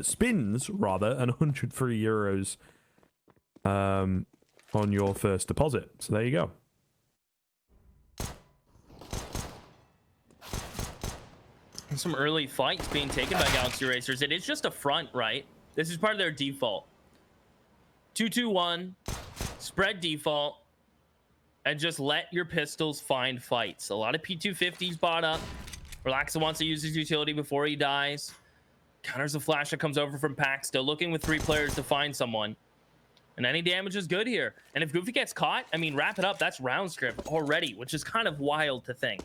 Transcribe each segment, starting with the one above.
spins rather, and 103 euros on your first deposit. So there you go. Some early fights being taken by Galaxy Racers. It is just a front, right? This is part of their default. 2-2-1, spread default, and just let your pistols find fights. A lot of P250s bought up. Relaxa wants to use his utility before he dies. Counters the flash that comes over from PACT, still looking with 3 players to find someone. And any damage is good here. And if Goofy gets caught, I mean, wrap it up. That's round script already, which is kind of wild to think.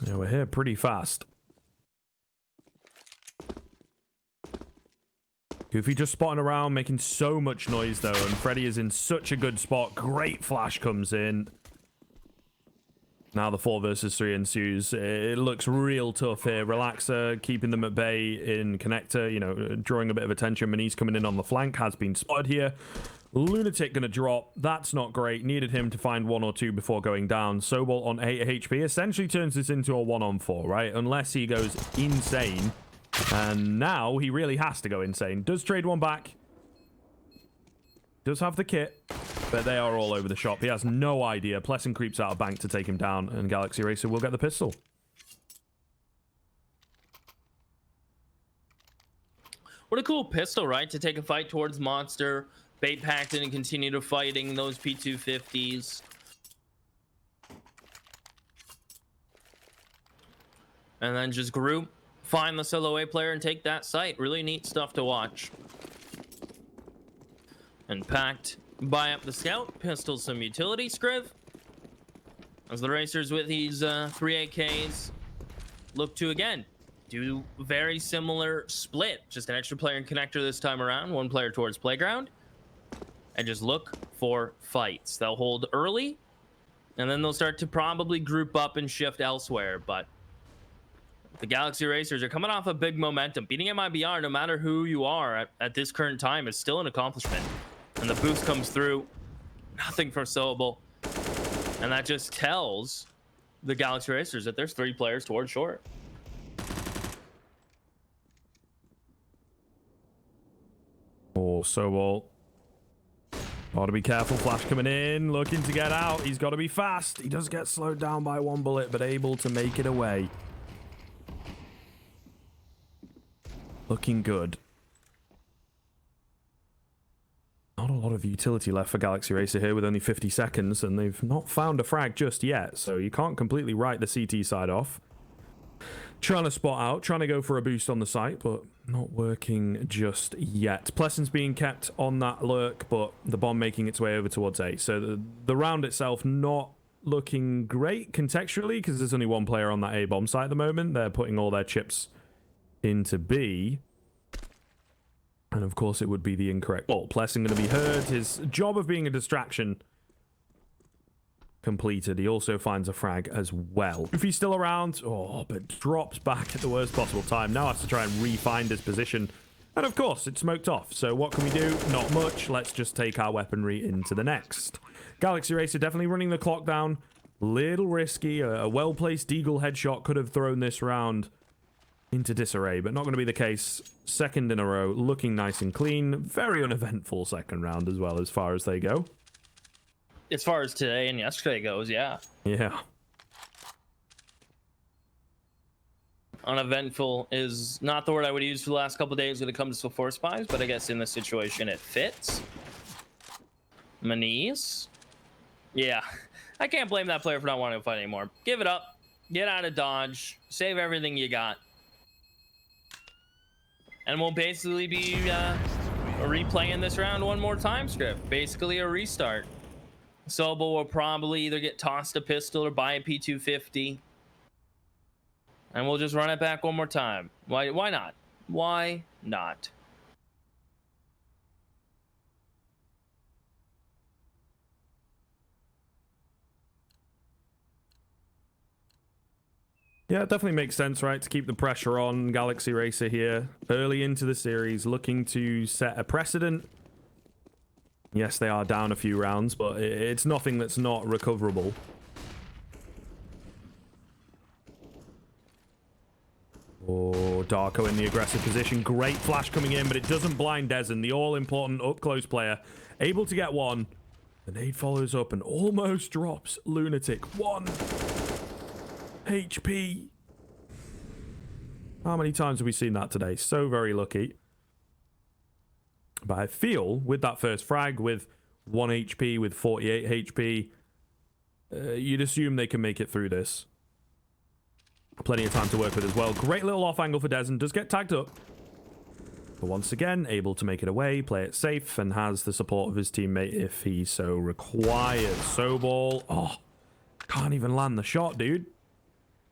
Yeah, we're here pretty fast. Goofy just spotting around, making so much noise, though. And Freddy is in such a good spot. Great flash comes in. Now the 4 versus 3 ensues. It looks real tough here. Relaxer keeping them at bay in connector, you know, drawing a bit of attention. Mani's coming in on the flank, has been spotted here. Lunatic gonna drop. That's not great. Needed him to find 1 or 2 before going down. Sobol on 8 HP essentially turns this into a 1-on-4, right? Unless he goes insane. And now he really has to go insane. Does trade 1 back. Does have the kit. But they are all over the shop. He has no idea. Plessin creeps out of bank to take him down. And Galaxy Racer will get the pistol. What a cool pistol, right? To take a fight towards Monster. Bait PACT and continue to fighting those P250s. And then just group, find the solo A player and take that site. Really neat stuff to watch. And PACT buy up the scout, pistol some utility scriv. As the Racers with these 3 AKs look to again do very similar split. Just an extra player in connector this time around. 1 player towards playground. And just look for fights. They'll hold early, and then they'll start to probably group up and shift elsewhere. But the Galaxy Racers are coming off a big momentum. Beating MIBR, no matter who you are at this current time, is still an accomplishment. And the boost comes through. Nothing for Sobel. And that just tells the Galaxy Racers that there's 3 players towards short. Oh, Sobel. Got to be careful. Flash coming in, looking to get out. He's got to be fast. He does get slowed down by 1 bullet, but able to make it away. Looking good. Not a lot of utility left for Galaxy Racer here with only 50 seconds, and they've not found a frag just yet, so you can't completely write the CT side off. Trying to spot out, trying to go for a boost on the site, but not working just yet. Plessin's being kept on that lurk, but the bomb making its way over towards A. So the round itself not looking great contextually, because there's only 1 player on that A bomb site at the moment. They're putting all their chips into B. And of course it would be the incorrect ball. Plessin going to be heard. His job of being a distraction completed. He also finds a frag as well. If he's still around, but drops back at the worst possible time. Now has to try and re-find his position. And of course, it's smoked off. So what can we do? Not much. Let's just take our weaponry into the next. Galaxy Racer definitely running the clock down. Little risky. A well-placed Deagle headshot could have thrown this round into disarray, but not going to be the case. 2nd in a row, looking nice and clean. Very uneventful 2nd round as well, as far as they go. As far as today and yesterday goes, yeah. Yeah. Uneventful is not the word I would use for the last couple of days when it comes to force buys, but I guess in this situation it fits. Maniz. Yeah. I can't blame that player for not wanting to fight anymore. Give it up. Get out of dodge. Save everything you got. And we'll basically be replaying this round 1 more time script. Basically a restart. Sobel will probably either get tossed a pistol or buy a P250. And we'll just run it back 1 more time. Why not? Why not? Yeah, it definitely makes sense, right? To keep the pressure on Galaxy Racer here. Early into the series, looking to set a precedent. Yes, they are down a few rounds, but it's nothing that's not recoverable. Oh, Darko in the aggressive position. Great flash coming in, but it doesn't blind Dezen, the all-important up-close player. Able to get one. The nade follows up and almost drops Lunatic. 1 HP. How many times have we seen that today? So very lucky. But I feel with that first frag, with 1 HP, with 48 HP, you'd assume they can make it through this. Plenty of time to work with as well. Great little off angle for Dezen. Does get tagged up. But once again, able to make it away, play it safe, and has the support of his teammate if he so requires. Soball. Oh, can't even land the shot, dude.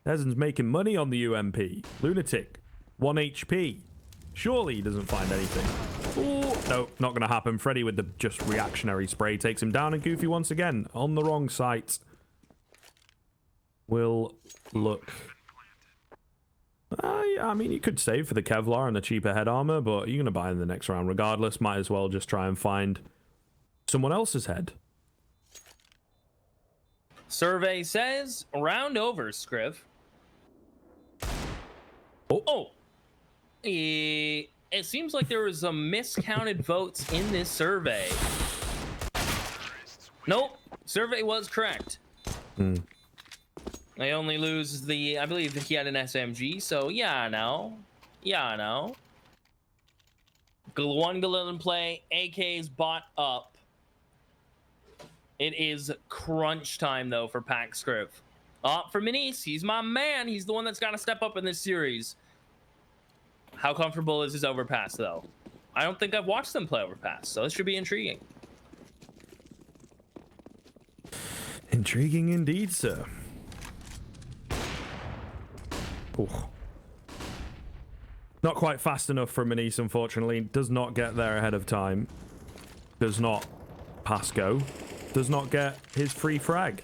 Dezen's making money on the UMP. Lunatic. 1 HP. Surely he doesn't find anything. Oh, no, not going to happen. Freddy with the just reactionary spray takes him down, and Goofy once again on the wrong site. Will look... I mean, you could save for the Kevlar and the cheaper head armor, but you're going to buy in the next round regardless. Might as well just try and find someone else's head. Survey says round over, Scriv. Oh. It seems like there was some miscounted votes in this survey. Nope. Survey was correct. They only lose the... I believe that he had an SMG, so yeah, I know. Yeah, I know. One Galil play. AK's bought up. It is crunch time, though, for PACT Scriv. For Manise. He's my man. He's the one that's got to step up in this series. How comfortable is his overpass, though? I don't think I've watched them play overpass, so this should be intriguing. Intriguing indeed, sir. Oh. Not quite fast enough for Manise, unfortunately. Does not get there ahead of time. Does not pass go. Does not get his free frag.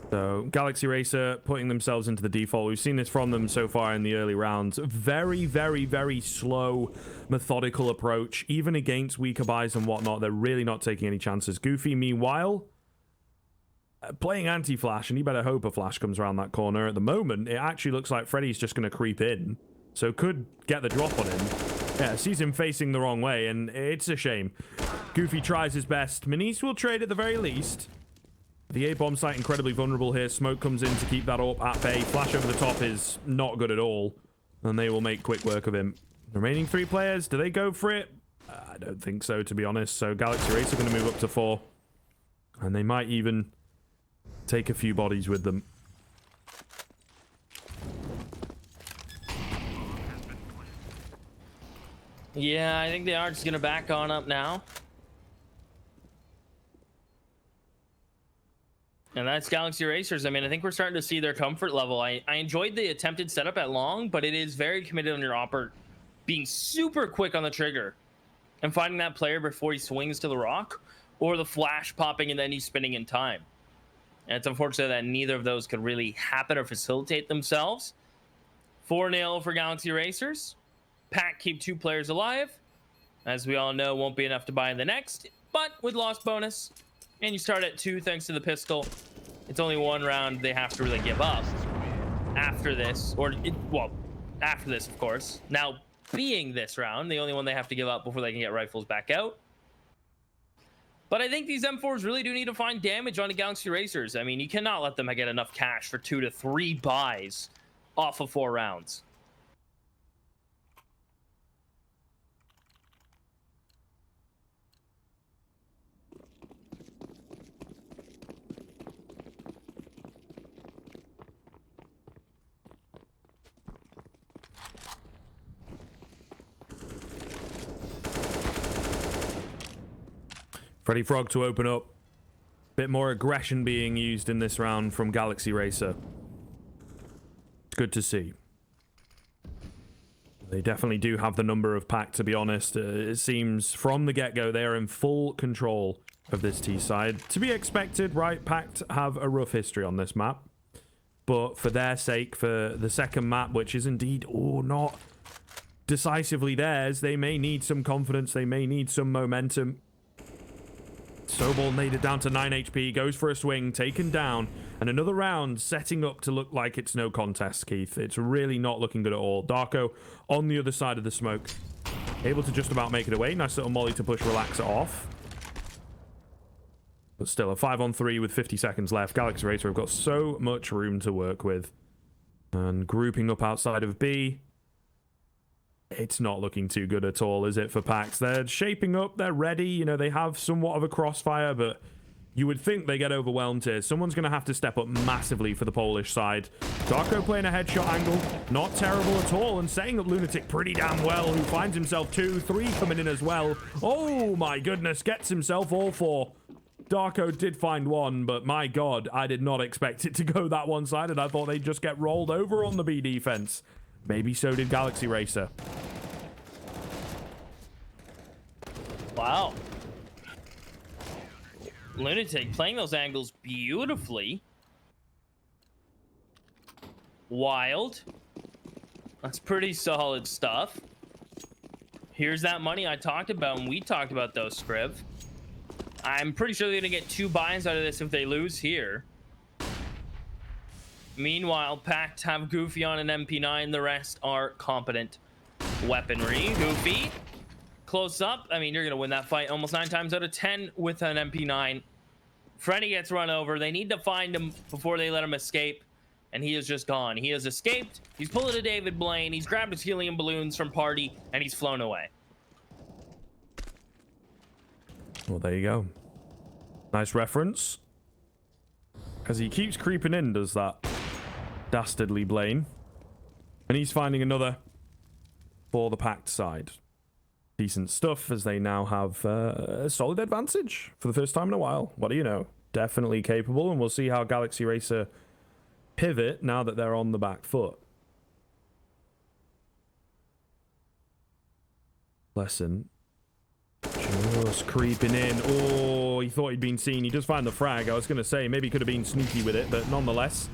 So, Galaxy Racer putting themselves into the default. We've seen this from them so far in the early rounds. Very, very, very slow, methodical approach. Even against weaker buys and whatnot, they're really not taking any chances. Goofy, meanwhile... playing anti-flash, and you better hope a flash comes around that corner. At the moment, it actually looks like Freddy's just going to creep in, so could get the drop on him. Yeah, sees him facing the wrong way, and it's a shame. Goofy tries his best. Manise will trade at the very least. The A-bomb site incredibly vulnerable here. Smoke comes in to keep that up at bay. Flash over the top is not good at all, and they will make quick work of him. The remaining 3 players, do they go for it? I don't think so, to be honest. So Galaxy Racer are going to move up to 4, and they might even... take a few bodies with them. Yeah, I think they are just going to back on up now. And that's Galaxy Racers. I mean, I think we're starting to see their comfort level. I enjoyed the attempted setup at long, but it is very committed on your oper being super quick on the trigger and finding that player before he swings to the rock, or the flash popping and then he's spinning in time. And it's unfortunate that neither of those could really happen or facilitate themselves. 4-0 for Galaxy Racers. PACT keep 2 players alive. As we all know, won't be enough to buy in the next, but with lost bonus, and you start at 2 thanks to the pistol, it's only 1 round they have to really give up after this, after this, of course. Now, being this round, the only one they have to give up before they can get rifles back out. But I think these M4s really do need to find damage on the Galaxy Racers. I mean, you cannot let them get enough cash for 2 to 3 buys off of 4 rounds. Freddy Frog to open up. Bit more aggression being used in this round from Galaxy Racer. Good to see. They definitely do have the number of PACT, to be honest. It seems from the get-go they are in full control of this T side. To be expected, right? PACT have a rough history on this map. But for their sake, for the second map, which is indeed, not decisively theirs, they may need some confidence. They may need some momentum. Sobol naded down to 9 HP, goes for a swing, taken down, and another round setting up to look like it's no contest, Keith. It's really not looking good at all. Darko on the other side of the smoke, able to just about make it away. Nice little molly to push Relaxer off. But still, a 5-on-3 with 50 seconds left. Galaxy Racer have got so much room to work with. And grouping up outside of B, it's not looking too good at all, is it, for PACT? They're shaping up, they're ready, you know, they have somewhat of a crossfire, but you would think they get overwhelmed here. Someone's going to have to step up massively for the Polish side. Darko playing a headshot angle, not terrible at all, and setting up Lunatic pretty damn well, who finds himself 2, 3 coming in as well. Oh my goodness, gets himself all 4. Darko did find 1, but my god, I did not expect it to go that one-sided. I thought they'd just get rolled over on the B defense. Maybe so did Galaxy Racer. Wow. Lunatic playing those angles beautifully. Wild. That's pretty solid stuff. Here's that money I talked about when we talked about those, Scriv. I'm pretty sure they're going to get 2 buys out of this if they lose here. Meanwhile, PACT have Goofy on an MP9. The rest are competent weaponry. Goofy, close up. I mean, you're going to win that fight almost 9 times out of 10 with an MP9. Freddy gets run over. They need to find him before they let him escape. And he is just gone. He has escaped. He's pulling a David Blaine. He's grabbed his helium balloons from Party. And he's flown away. Well, there you go. Nice reference. As he keeps creeping in, does that dastardly Blaine. And he's finding another for the PACT side. Decent stuff, as they now have a solid advantage for the first time in a while. What do you know? Definitely capable, and we'll see how Galaxy Racer pivot now that they're on the back foot. Lesson. Just creeping in. Oh, he thought he'd been seen. He does find the frag. I was going to say, maybe he could have been sneaky with it, but nonetheless.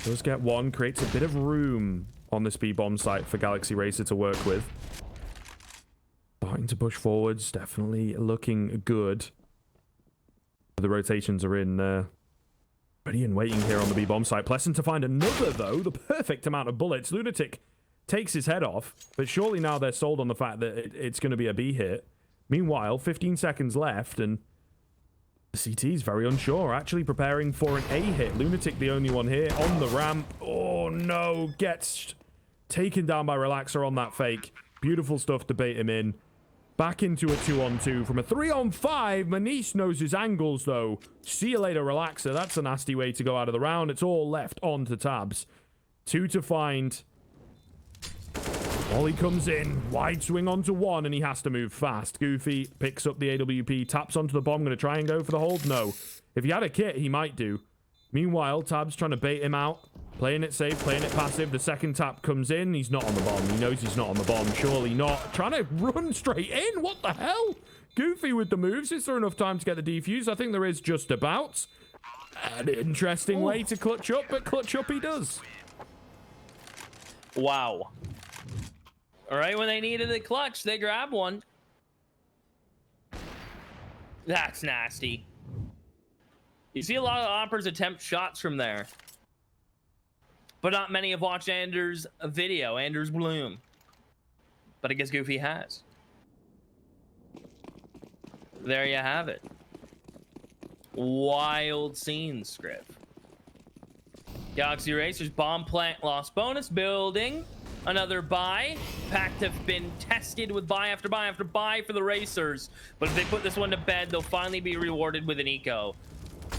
Does get 1. Creates a bit of room on this B-bomb site for Galaxy Racer to work with. Starting to push forwards. Definitely looking good. The rotations are in ready and waiting here on the B-bomb site. Pleasant to find another, though. The perfect amount of bullets. Lunatic takes his head off, but surely now they're sold on the fact that it's going to be a B hit. Meanwhile, 15 seconds left, and the CT's very unsure, actually preparing for an A hit. Lunatic the only one here on the ramp. Oh no, gets taken down by Relaxer on that fake. Beautiful stuff to bait him in. Back into a 2-on-2 from a 3-on-5. Manish knows his angles, though. See you later, Relaxer. That's a nasty way to go out of the round. It's all left on to Tabs. 2 to find. Ollie comes in, wide swing onto 1, and he has to move fast. Goofy picks up the AWP, taps onto the bomb. Going to try and go for the hold? No. If he had a kit, he might do. Meanwhile, Tab's trying to bait him out. Playing it safe, playing it passive. The second tap comes in. He's not on the bomb. He knows he's not on the bomb. Surely not. Trying to run straight in. What the hell? Goofy with the moves. Is there enough time to get the defuse? I think there is just about. An interesting way to clutch up, but clutch up he does. Wow. All right, when they needed a clutch, they grab one. That's nasty. You see a lot of oppers attempt shots from there. But not many have watched Anders' video, Anders Bloom. But I guess Goofy has. There you have it. Wild scenes, Scriv. Galaxy Racers bomb plant lost bonus building. Another buy. PACT have been tested with buy after buy after buy for the Racers. But if they put this one to bed, they'll finally be rewarded with an eco.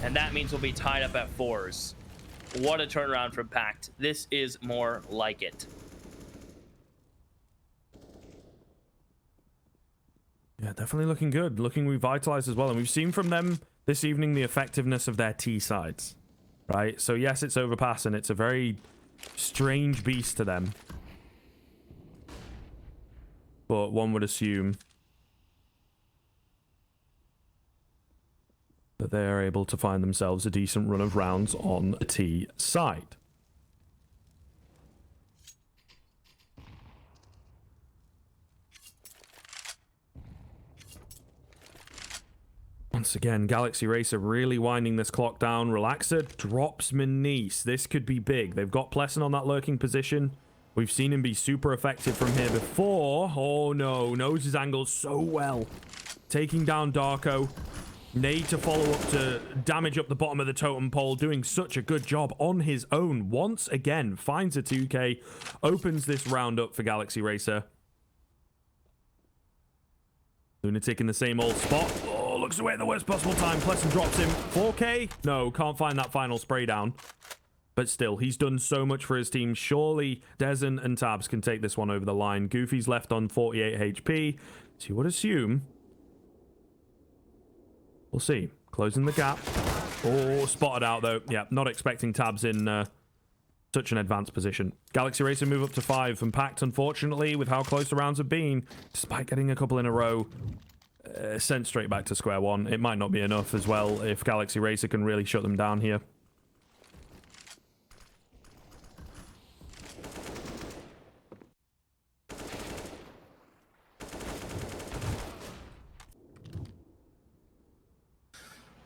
And that means we'll be tied up at 4s. What a turnaround from PACT. This is more like it. Yeah, definitely looking good. Looking revitalized as well. And we've seen from them this evening the effectiveness of their T sides. Right? So yes, it's overpass and it's a very strange beast to them. But one would assume that they are able to find themselves a decent run of rounds on the T side. Once again, Galaxy Racer really winding this clock down. Relaxer drops Manise. This could be big. They've got Pleasant on that lurking position. We've seen him be super effective from here before. Oh no, knows his angles so well. Taking down Darko. Nade to follow up to damage up the bottom of the totem pole. Doing such a good job on his own. Once again, finds a 2K. Opens this round up for Galaxy Racer. Lunatic in the same old spot. Oh, looks away at the worst possible time. Pleasant drops him. 4K? No, can't find that final spray down. But still, he's done so much for his team. Surely Dezen and Tabs can take this one over the line. Goofy's left on 48 HP. So you would assume... We'll see. Closing the gap. Oh, spotted out though. Yeah, not expecting Tabs in such an advanced position. Galaxy Racer move up to 5, and PACT, unfortunately, with how close the rounds have been, despite getting a couple in a row, sent straight back to square one. It might not be enough as well if Galaxy Racer can really shut them down here.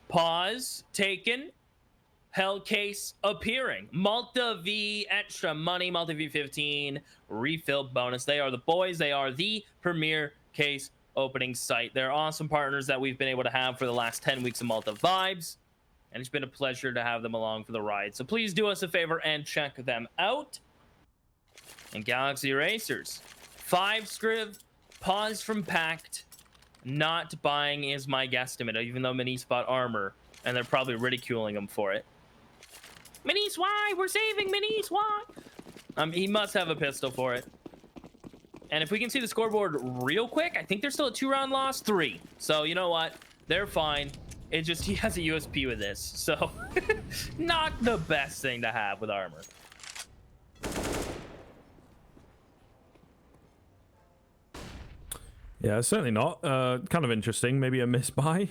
Pause taken. Hell case appearing. Malta V extra money. Malta V 15 refill bonus. They are the boys. They are the premier case opening site. They're awesome partners that we've been able to have for the last 10 weeks of Malta Vibes. And it's been a pleasure to have them along for the ride. So please do us a favor and check them out. And Galaxy Racers. 5 Scriv. Pause from PACT. Not buying is my guesstimate, even though Manise bought armor, and they're probably ridiculing him for it. Manise, why? We're saving Manise, why? He must have a pistol for it. And if we can see the scoreboard real quick, I think they're still a 2-round loss. 3. So, you know what? They're fine. It just, he has a USP with this. So, not the best thing to have with armor. Yeah, certainly not. Kind of interesting. Maybe a misbuy.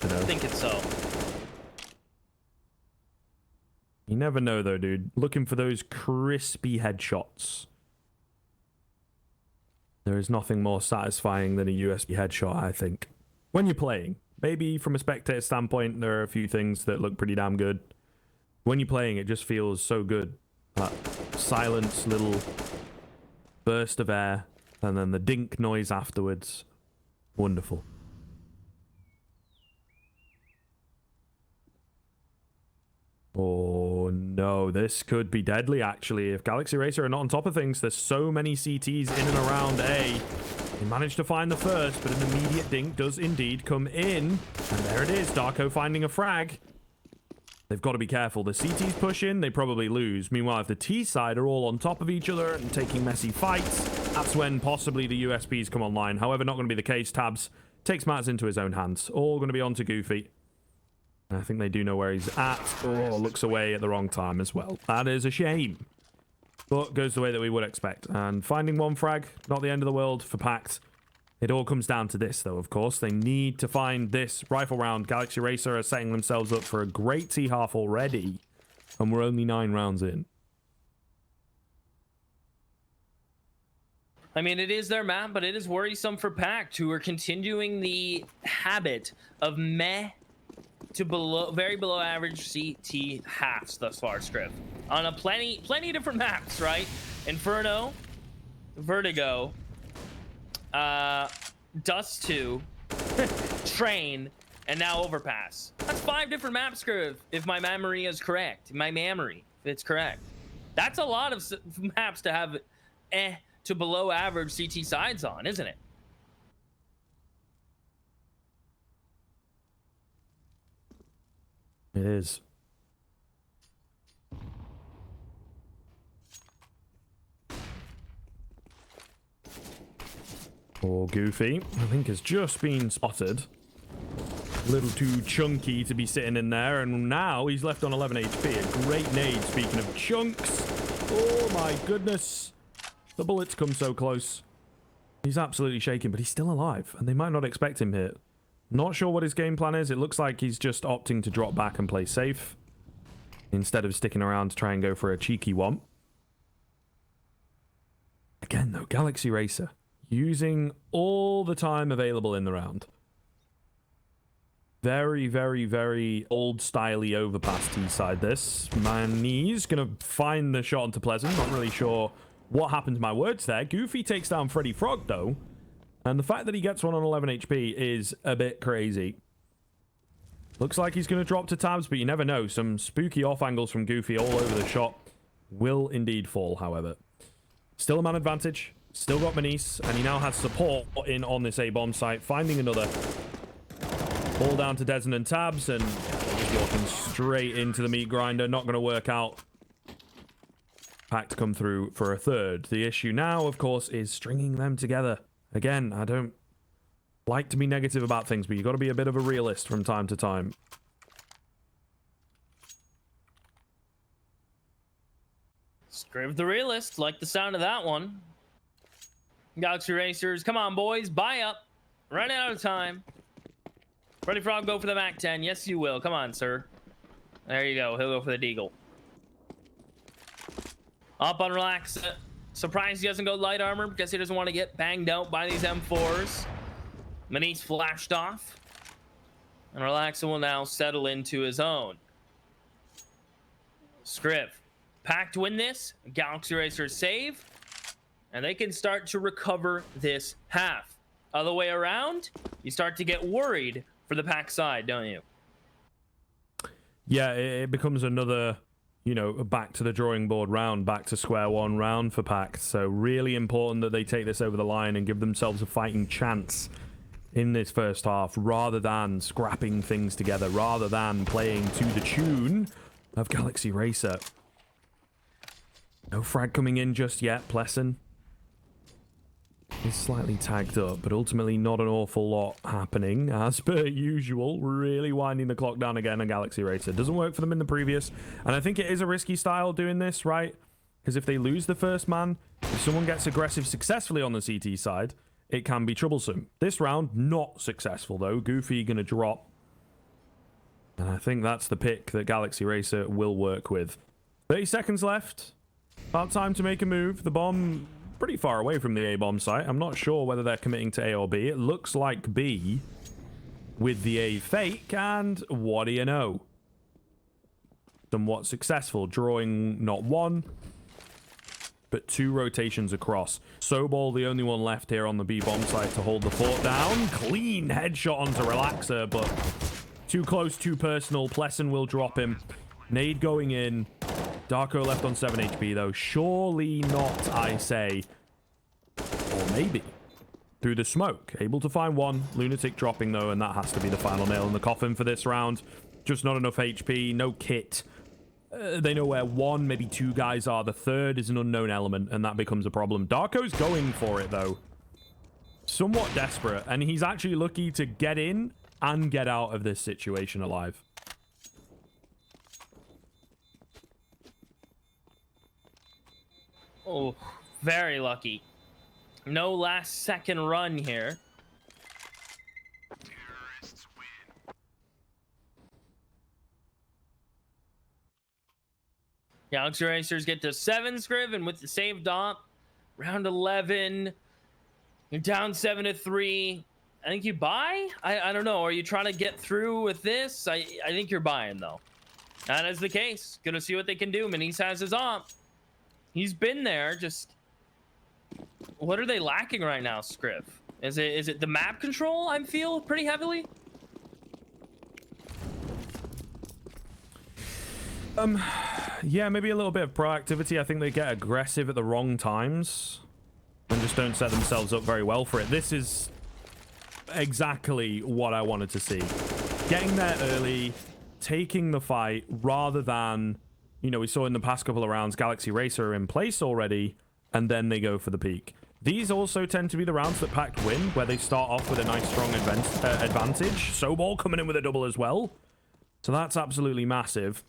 I think it's so. You never know, though, dude. Looking for those crispy headshots. There is nothing more satisfying than a USB headshot, I think. When you're playing. Maybe from a spectator standpoint, there are a few things that look pretty damn good. When you're playing, it just feels so good. That silence, little burst of air. And then the dink noise afterwards. Wonderful. Oh no, this could be deadly actually. If Galaxy Racer are not on top of things, there's so many CTs in and around A. They managed to find the first, but an immediate dink does indeed come in. And there it is, Darko finding a frag. They've got to be careful. The CTs push in, they probably lose. Meanwhile, if the T side are all on top of each other and taking messy fights, that's when possibly the USPs come online. However, not going to be the case. Tabs takes matters into his own hands. All going to be on to Goofy. I think they do know where he's at. Oh, looks away at the wrong time as well. That is a shame. But goes the way that we would expect. And finding one frag, not the end of the world for PACT. It all comes down to this, though, of course. They need to find this rifle round. Galaxy Racer are setting themselves up for a great T-half already. And we're only 9 rounds in. I mean, it is their map, but it is worrisome for PACT, who are continuing the habit of meh to very below average CT halves thus far, Scriv. On a plenty different maps, right? Inferno, Vertigo, Dust 2, Train, and now Overpass. That's 5 different maps, Scriv, if my memory is correct. My memory, if it's correct. That's a lot of maps to have to below average CT sides on, isn't it? It is. Poor Goofy, I think, has just been spotted. A little too chunky to be sitting in there, and now he's left on 11 HP. A great nade, speaking of chunks. Oh my goodness. The bullets come so close. He's absolutely shaking, but he's still alive, and they might not expect him here. Not sure what his game plan is. It looks like he's just opting to drop back and play safe instead of sticking around to try and go for a cheeky one. Again, though, Galaxy Racer using all the time available in the round. Very, very, very old-styley overpass T-side this. Manny's going to find the shot onto Pleasant. Not really sure what happened to my words there. Goofy takes down Freddy Frog, though. And the fact that he gets one on 11 HP is a bit crazy. Looks like he's going to drop to tabs, but you never know. Some spooky off angles from Goofy all over the shot will indeed fall, however. Still a man advantage. Still got Manise, and he now has support in on this A-bomb site. Finding another. Ball down to Dezen and tabs, and just walking straight into the meat grinder. Not going to work out. PACT come through for a third. The issue now, of course, is stringing them together. Again, I don't like to be negative about things, but you've got to be a bit of a realist from time to time. Scriv the realist, like the sound of that one. Galaxy Racers, come on, boys, buy up. Running out of time. Freddy Frog, go for the MAC 10. Yes, you will. Come on, sir. There you go. He'll go for the Deagle. Up on Relax. Surprised he doesn't go light armor because he doesn't want to get banged out by these M4s. Manise flashed off. And Relaxa will now settle into his own. Scriv. PACT win this. Galaxy Racers save. And they can start to recover this half. Other way around, you start to get worried for the PACT side, don't you? Yeah, it becomes another, you know, back to the drawing board round, back to square one round for PACT. So really important that they take this over the line and give themselves a fighting chance in this first half, rather than scrapping things together, rather than playing to the tune of Galaxy Racer. No frag coming in just yet. Plessen is slightly tagged up, but ultimately not an awful lot happening as per usual. Really winding the clock down again on Galaxy Racer. Doesn't work for them in the previous, and I think it is a risky style doing this, right? Because if they lose the first man, if someone gets aggressive successfully on the CT side, it can be troublesome. This round, not successful though. Goofy gonna drop, and I think that's the pick that Galaxy Racer will work with. 30 seconds left. About time to make a move. The bomb pretty far away from the A-bomb site. I'm not sure whether they're committing to A or B. It looks like B with the A fake, and what do you know? Somewhat successful, drawing not one, but two rotations across. Sobol, the only one left here on the B-bomb site to hold the fort down. Clean headshot onto Relaxer, but too close, too personal. Plessen will drop him. Nade going in. Darko left on 7 HP, though. Surely not, I say. Or maybe. Through the smoke. Able to find one. Lunatic dropping, though, and that has to be the final nail in the coffin for this round. Just not enough HP. No kit. They know where one, maybe two guys are. The third is an unknown element, and that becomes a problem. Darko's going for it, though. Somewhat desperate, and he's actually lucky to get in and get out of this situation alive. Oh, very lucky. No last second run here. Galaxy Racers get to 7, Scriv, and with the saved op, round 11, you're down 7-3. I think you buy? I don't know. Are you trying to get through with this? I think you're buying, though. That is the case. Gonna see what they can do. Manise has his op. He's been there, just... What are they lacking right now, Scriv? Is it the map control, I feel, pretty heavily? Yeah, maybe a little bit of proactivity. I think they get aggressive at the wrong times and just don't set themselves up very well for it. This is exactly what I wanted to see. Getting there early, taking the fight, rather than... You know, we saw in the past couple of rounds, Galaxy Racer are in place already, and then they go for the peak. These also tend to be the rounds that PACT win, where they start off with a nice, strong advantage. Sobol coming in with a double as well. So that's absolutely massive.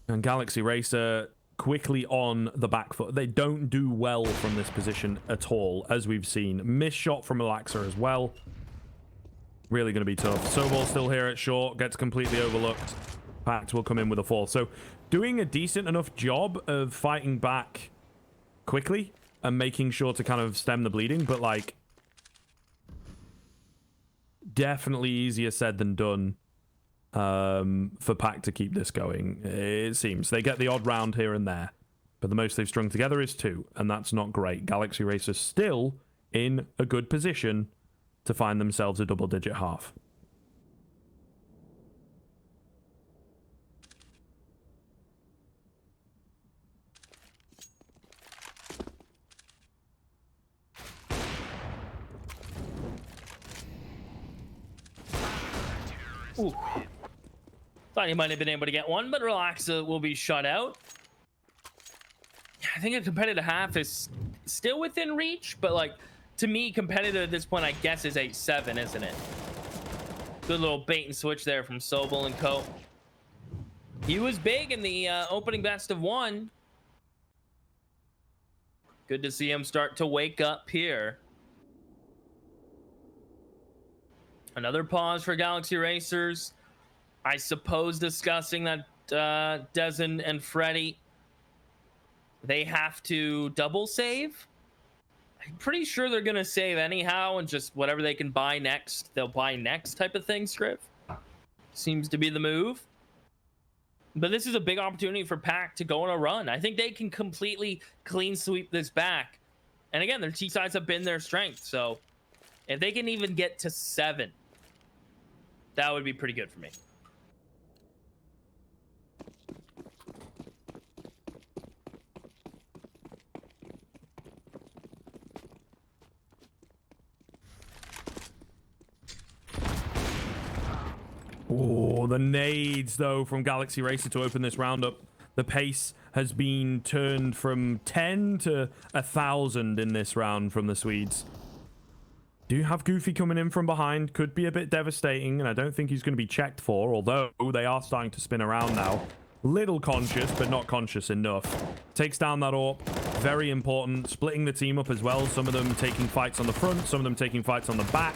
And Galaxy Racer quickly on the back foot. They don't do well from this position at all, as we've seen. Missed shot from Relaxer as well. Really going to be tough. Sobol still here at short, gets completely overlooked. PACT will come in with a fall. So doing a decent enough job of fighting back quickly and making sure to kind of stem the bleeding, but like definitely easier said than done for PACT to keep this going. It seems they get the odd round here and there, but the most they've strung together is 2, and that's not great. Galaxy Racer still in a good position to find themselves a double-digit half. Ooh. Thought he might have been able to get one, but Relaxa will be shut out. I think a competitive half is still within reach, but like, to me, competitive at this point, I guess, is 8-7, isn't it? Good little bait and switch there from Sobel and co. He was big in the opening best of 1. Good to see him start to wake up here. Another pause for Galaxy Racers. I suppose discussing that Dezen and Freddy, they have to double save. I'm pretty sure they're going to save anyhow, and just whatever they can buy next, they'll buy next type of thing, Scriv. Seems to be the move. But this is a big opportunity for PACT to go on a run. I think they can completely clean sweep this back. And again, their T-sides have been their strength. So if they can even get to 7, that would be pretty good for me. Oh, the nades, though, from Galaxy Racer to open this round up. The pace has been turned from 10 to 1,000 in this round from the Swedes. Do have Goofy coming in from behind. Could be a bit devastating, and I don't think he's going to be checked for, although they are starting to spin around now. Little conscious, but not conscious enough. Takes down that AWP. Very important. Splitting the team up as well. Some of them taking fights on the front, some of them taking fights on the back.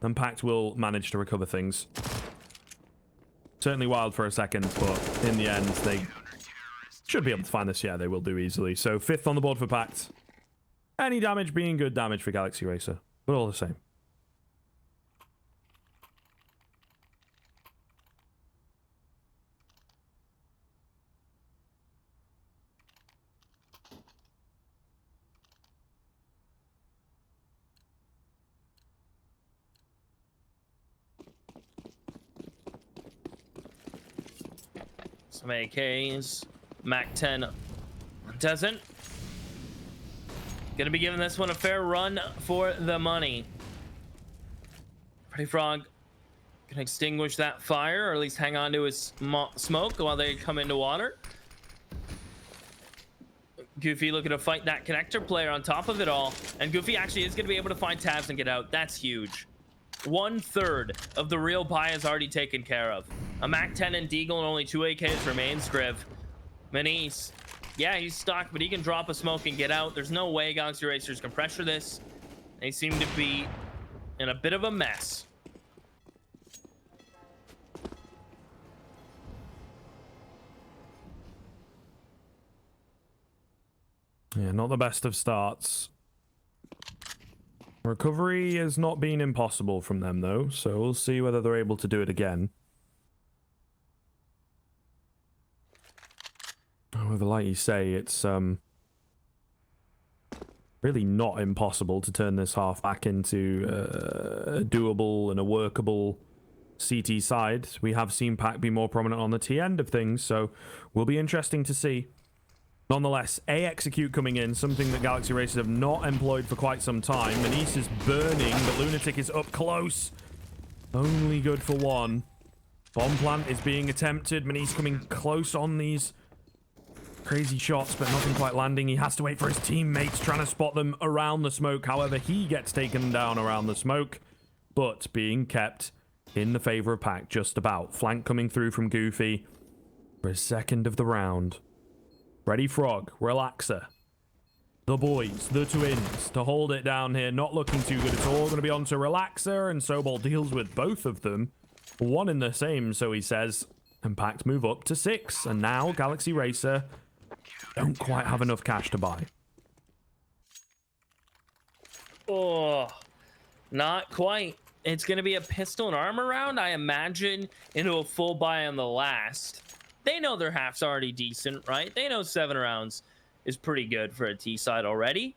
And PACT will manage to recover things. Certainly wild for a second, but in the end, they should be able to find this. Yeah, they will do easily. So 5th on the board for PACT. Any damage being good damage for Galaxy Racer, but all the same. Some AKs. Mac 10 doesn't. Gonna be giving this one a fair run for the money. Freddy Frog can extinguish that fire, or at least hang on to his smoke while they come into water. Goofy looking to fight that connector player on top of it all. And Goofy actually is going to be able to find tabs and get out. That's huge. 1/3 of the real pie is already taken care of. A Mac 10 and Deagle and only 2 AKs remain, Scriv. Minis. Yeah, he's stuck, but he can drop a smoke and get out. There's no way Galaxy Racers can pressure this. They seem to be in a bit of a mess. Yeah, not the best of starts. Recovery has not been impossible from them, though, so we'll see whether they're able to do it again. However, like you say, it's really not impossible to turn this half back into a doable and a workable CT side. We have seen PACT be more prominent on the T end of things, so will be interesting to see. Nonetheless, A execute coming in, something that Galaxy Racers have not employed for quite some time. Manise is burning, but Lunatic is up close. Only good for one. Bomb plant is being attempted. Manise coming close on these crazy shots, but nothing quite landing. He has to wait for his teammates, trying to spot them around the smoke. However, he gets taken down around the smoke, but being kept in the favor of PACT just about. Flank coming through from Goofy for his second of the round. Freddy Frog, Relaxer, the boys, the twins, to hold it down here. Not looking too good at all. Going to be on to Relaxer, and Sobol deals with both of them. One in the same, so he says. And PACT move up to 6. And now Galaxy Racer don't quite have enough cash to buy. Oh, not quite. it's going to be a pistol and armor round, I imagine, into a full buy on the last. They know their half's already decent, right? They know 7 rounds is pretty good for a T side already.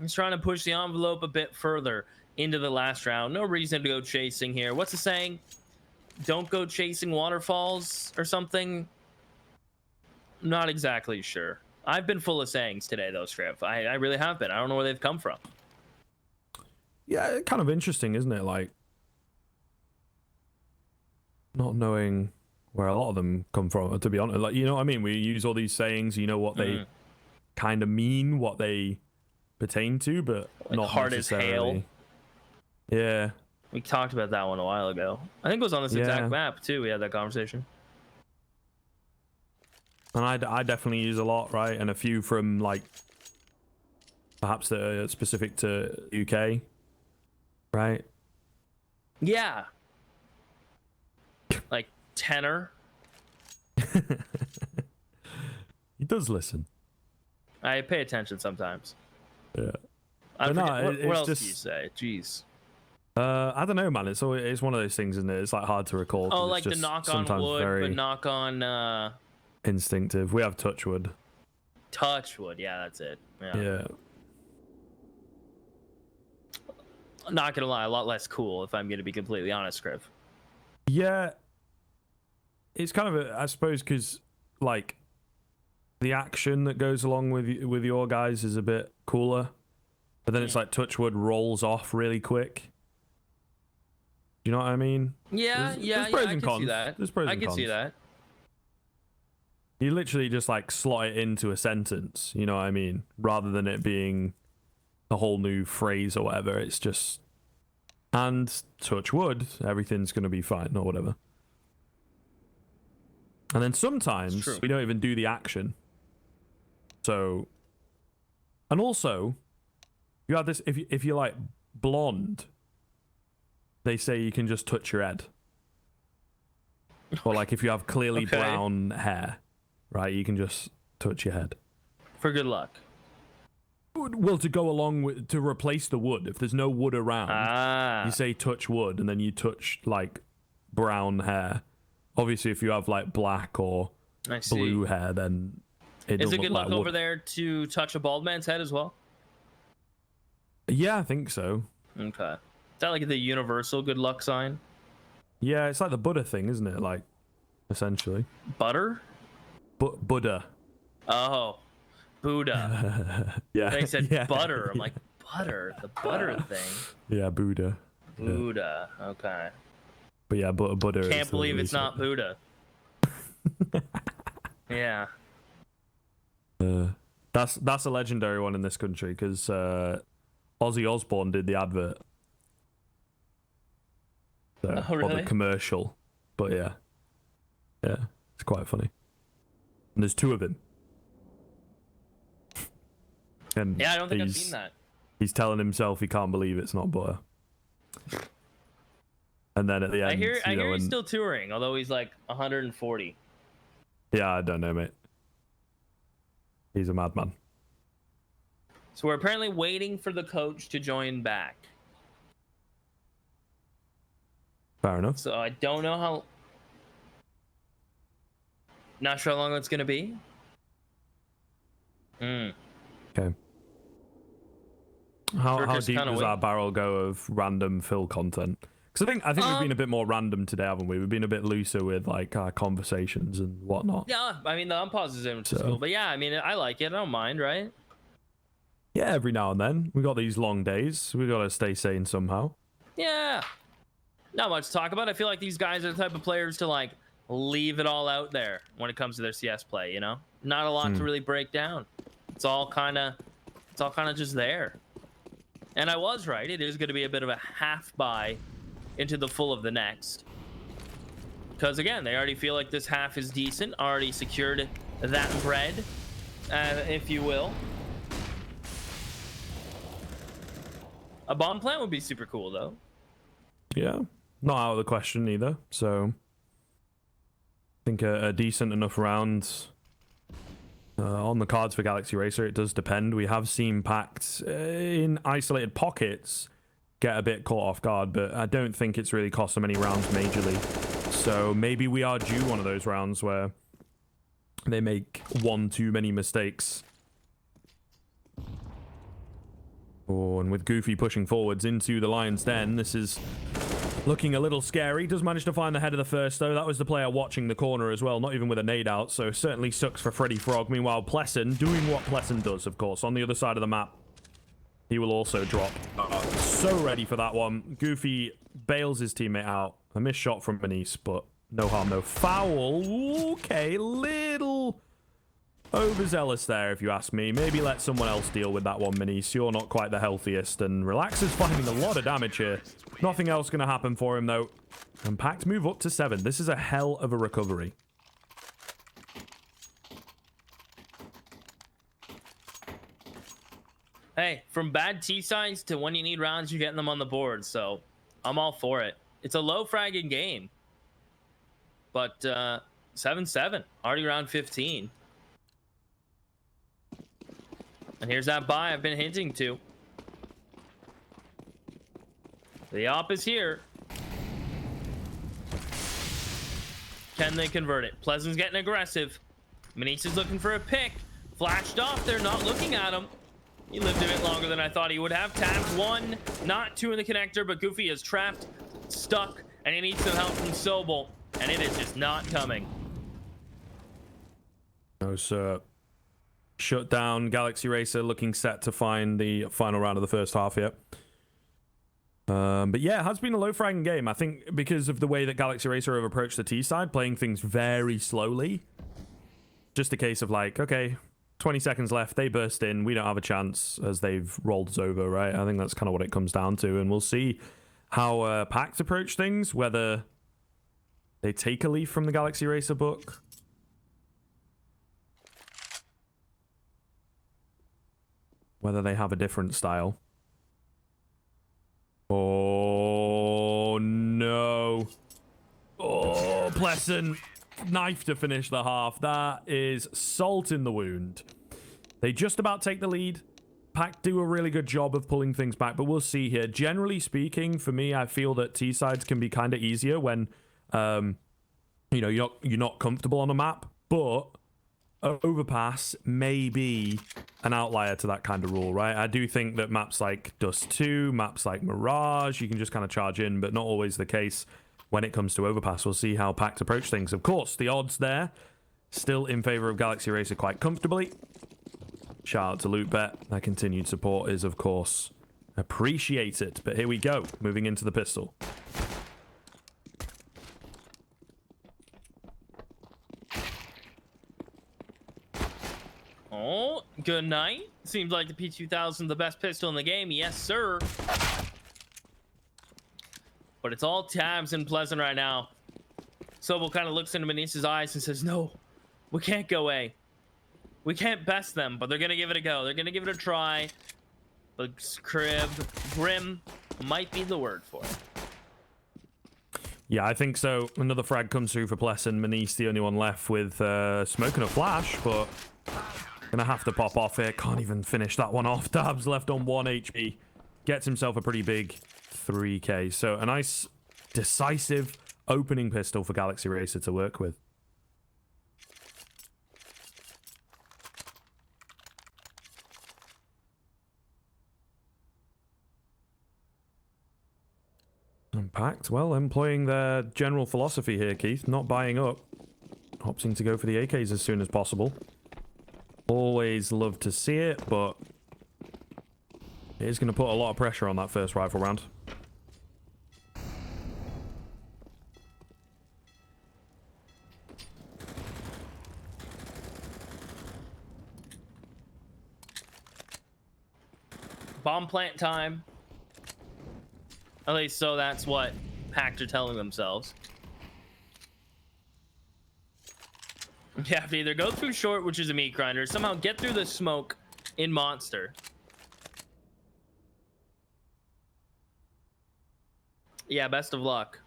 He's trying to push the envelope a bit further into the last round. No reason to go chasing here. What's the saying? Don't go chasing waterfalls or something? Not exactly sure. I've been full of sayings today, though, Scriv. I really have been. I don't know where they've come from. Yeah, kind of interesting, isn't it? Like, not knowing where a lot of them come from, to be honest. Like, you know what I mean? We use all these sayings, you know what they kind of mean, what they pertain to, but like not hard necessarily. As hail. Yeah. We talked about that one a while ago. I think it was on this exact map, too. We had that conversation. And I definitely use a lot, right? And a few from, like, perhaps that are specific to UK, right? Yeah. Like, tenor. He does listen. I pay attention sometimes. Yeah. I forget, what else do you say? Jeez. I don't know, man. It's one of those things, isn't it? It's like hard to recall. Oh, like the knock on wood, but knock on instinctive. We have touch wood. Touch wood, yeah, that's it. Yeah. Not gonna lie, a lot less cool if I'm gonna be completely honest, Scriv. Yeah. It's kind of I suppose, because like the action that goes along with your guys is a bit cooler, but then it's like touchwood rolls off really quick. You know what I mean? Yeah, there's pros and cons. There's pros and cons. I can see that. You literally just like slot it into a sentence, you know what I mean? Rather than it being a whole new phrase or whatever. It's just, and touch wood, everything's going to be fine or whatever. And then sometimes we don't even do the action. So, and also, you have this, if you're like blonde, they say you can just touch your head. Or like if you have clearly brown hair, right, you can just touch your head. For good luck. Well, to go along with, to replace the wood. If there's no wood around, you say touch wood, and then you touch like brown hair. Obviously, if you have like black or blue hair, then it is doesn't it good look luck like over there to touch a bald man's head as well? Yeah, I think so. Okay. Is that like the universal good luck sign? Yeah, it's like the Buddha thing, isn't it? Like, essentially. Butter? Buddha. Oh, Buddha. Yeah. They said butter. I'm like, butter? The butter thing? Yeah, Buddha. Buddha. Yeah. Okay. But yeah, Buddha. Can't believe it's not Buddha. Yeah. That's a legendary one in this country because Ozzy Osbourne did the advert. So, oh, really? Or the commercial. But yeah, it's quite funny. And there's 2 of him. And yeah, I don't think I've seen that. He's telling himself he can't believe it's not butter. And then at the end, I hear he's still touring, although he's like 140. Yeah, I don't know, mate. He's a madman. So we're apparently waiting for the coach to join back. Fair enough. So I don't know how. Not sure how long it's gonna be. Okay. How deep does our barrel go of random Phil content? Because I think we've been a bit more random today, haven't we? We've been a bit looser with like our conversations and whatnot. Yeah, I mean the unpause is in school, but yeah, I mean I like it. I don't mind, right? Yeah, every now and then we got these long days. We got to stay sane somehow. Yeah. Not much to talk about. I feel like these guys are the type of players to like leave it all out there when it comes to their CS play. You know, not a lot to really break down. It's all kind of just there. And I was right. It is going to be a bit of a half buy into the full of the next. Because again, they already feel like this half is decent. Already secured that bread, if you will. A bomb plant would be super cool, though. Yeah, not out of the question either. So I think a decent enough round on the cards for Galaxy Racer. It does depend. We have seen PACT in isolated pockets get a bit caught off guard, but I don't think it's really cost them any rounds majorly. So maybe we are due one of those rounds where they make one too many mistakes. Oh, and with Goofy pushing forwards into the Lion's Den, this is looking a little scary. Does manage to find the head of the first, though. That was the player watching the corner as well, not even with a nade out, so certainly sucks for Freddy Frog. Meanwhile, Plesson doing what Plesson does, of course, on the other side of the map. He will also drop. So ready for that one. Goofy bails his teammate out. A missed shot from Manice, but no harm, no foul. Okay, little overzealous there, if you ask me. Maybe let someone else deal with that one, Manice. You're not quite the healthiest, and Relax is finding a lot of damage here. Nothing else going to happen for him, though. And PACT move up to 7. This is a hell of a recovery. Hey, from bad T-sides to when you need rounds, you're getting them on the board, so I'm all for it. It's a low fragging game. But 7-7, already round 15. And here's that buy I've been hinting to. The op is here. Can they convert it? Pleasant's getting aggressive. Manice is looking for a pick. Flashed off, they're not looking at him. He lived a bit longer than I thought he would have. Tabs 1, not 2 in the connector, but Goofy is trapped, stuck, and he needs some help from Sobel, and it is just not coming. No, sir. Shut down. Galaxy Racer looking set to find the final round of the first half here. But yeah, it has been a low fragging game. I think because of the way that Galaxy Racer have approached the T side, playing things very slowly. Just a case of like, okay, 20 seconds left, they burst in, we don't have a chance as they've rolled us over, right? I think that's kind of what it comes down to, and we'll see how PACT approach things, whether they take a leaf from the Galaxy Racer book. Whether they have a different style. Oh, no. Oh, Plesson. Knife to finish the half. That is salt in the wound. They just about take the lead. PACT do a really good job of pulling things back, but we'll see here. Generally speaking, for me, I feel that T-sides can be kind of easier when, you know, you're not comfortable on a map, but overpass may be an outlier to that kind of rule, right? I do think that maps like Dust 2, maps like Mirage, you can just kind of charge in, but not always the case when it comes to overpass. We'll see how PACT approach things. Of course, the odds there still in favor of Galaxy Racer quite comfortably. Shout out to LootBet. Their continued support is, of course, appreciated. But here we go, moving into the pistol. Oh, good night. Seems like the P2000 the best pistol in the game. Yes, sir. But it's all Tabs and Pleasant right now. Sobel kind of looks into Manice's eyes and says, no, we can't go A. We can't best them, but they're going to give it a go. They're going to give it a try. But Grim might be the word for it. Yeah, I think so. Another frag comes through for Plesson. Manice, the only one left with smoke and a flash, but gonna have to pop off here. Can't even finish that one off. Dabs left on 1 HP. Gets himself a pretty big 3k. So a nice, decisive opening pistol for Galaxy Racer to work with. And PACT, well, employing their general philosophy here, Keith. Not buying up. Opting to go for the AKs as soon as possible. Always love to see it, but it is going to put a lot of pressure on that first rifle round. Bomb plant time. At least so that's what PACT are telling themselves. You have to either go through short, which is a meat grinder, or somehow get through the smoke in monster. Yeah, best of luck.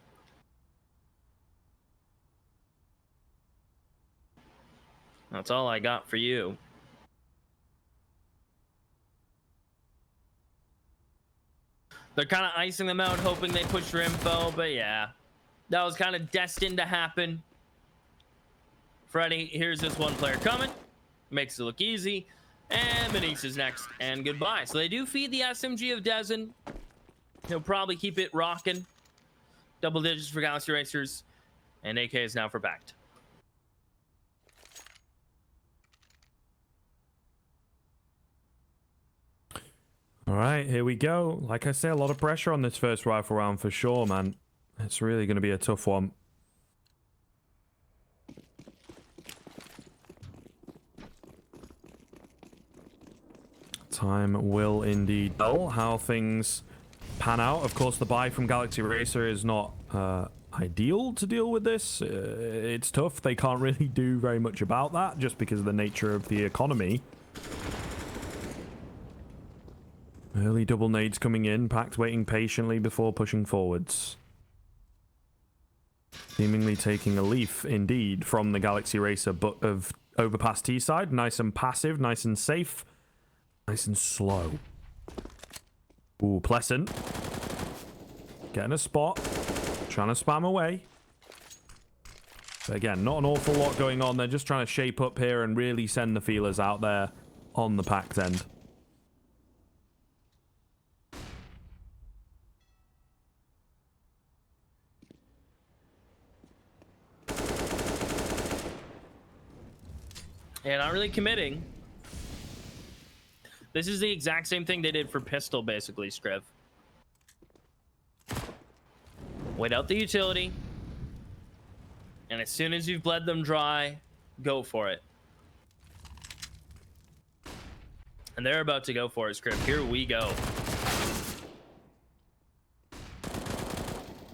That's all I got for you. They're kind of icing them out, hoping they push for info, but yeah, that was kind of destined to happen. Freddy, here's this one player coming, makes it look easy, and Manice is next, and goodbye. So they do feed the SMG of Dezen. He'll probably keep it rocking. Double digits for Galaxy Racers, and AK is now for PACT. All right, here we go. Like I say, a lot of pressure on this first rifle round for sure, man. It's really going to be a tough one. Time will indeed tell how things pan out. Of course, the buy from Galaxy Racer is not ideal to deal with this. It's tough. They can't really do very much about that just because of the nature of the economy. Early double nades coming in. PACT waiting patiently before pushing forwards. Seemingly taking a leaf, indeed, from the Galaxy Racer but of overpass T side. Nice and passive, nice and safe. Nice and slow. Ooh, Pleasant. Getting a spot. Trying to spam away. But again, not an awful lot going on. They're just trying to shape up here and really send the feelers out there on the PACT end. Yeah, not really committing. This is the exact same thing they did for pistol, basically, Scriv. Wait out the utility. And as soon as you've bled them dry, go for it. And they're about to go for it, Scriv. Here we go.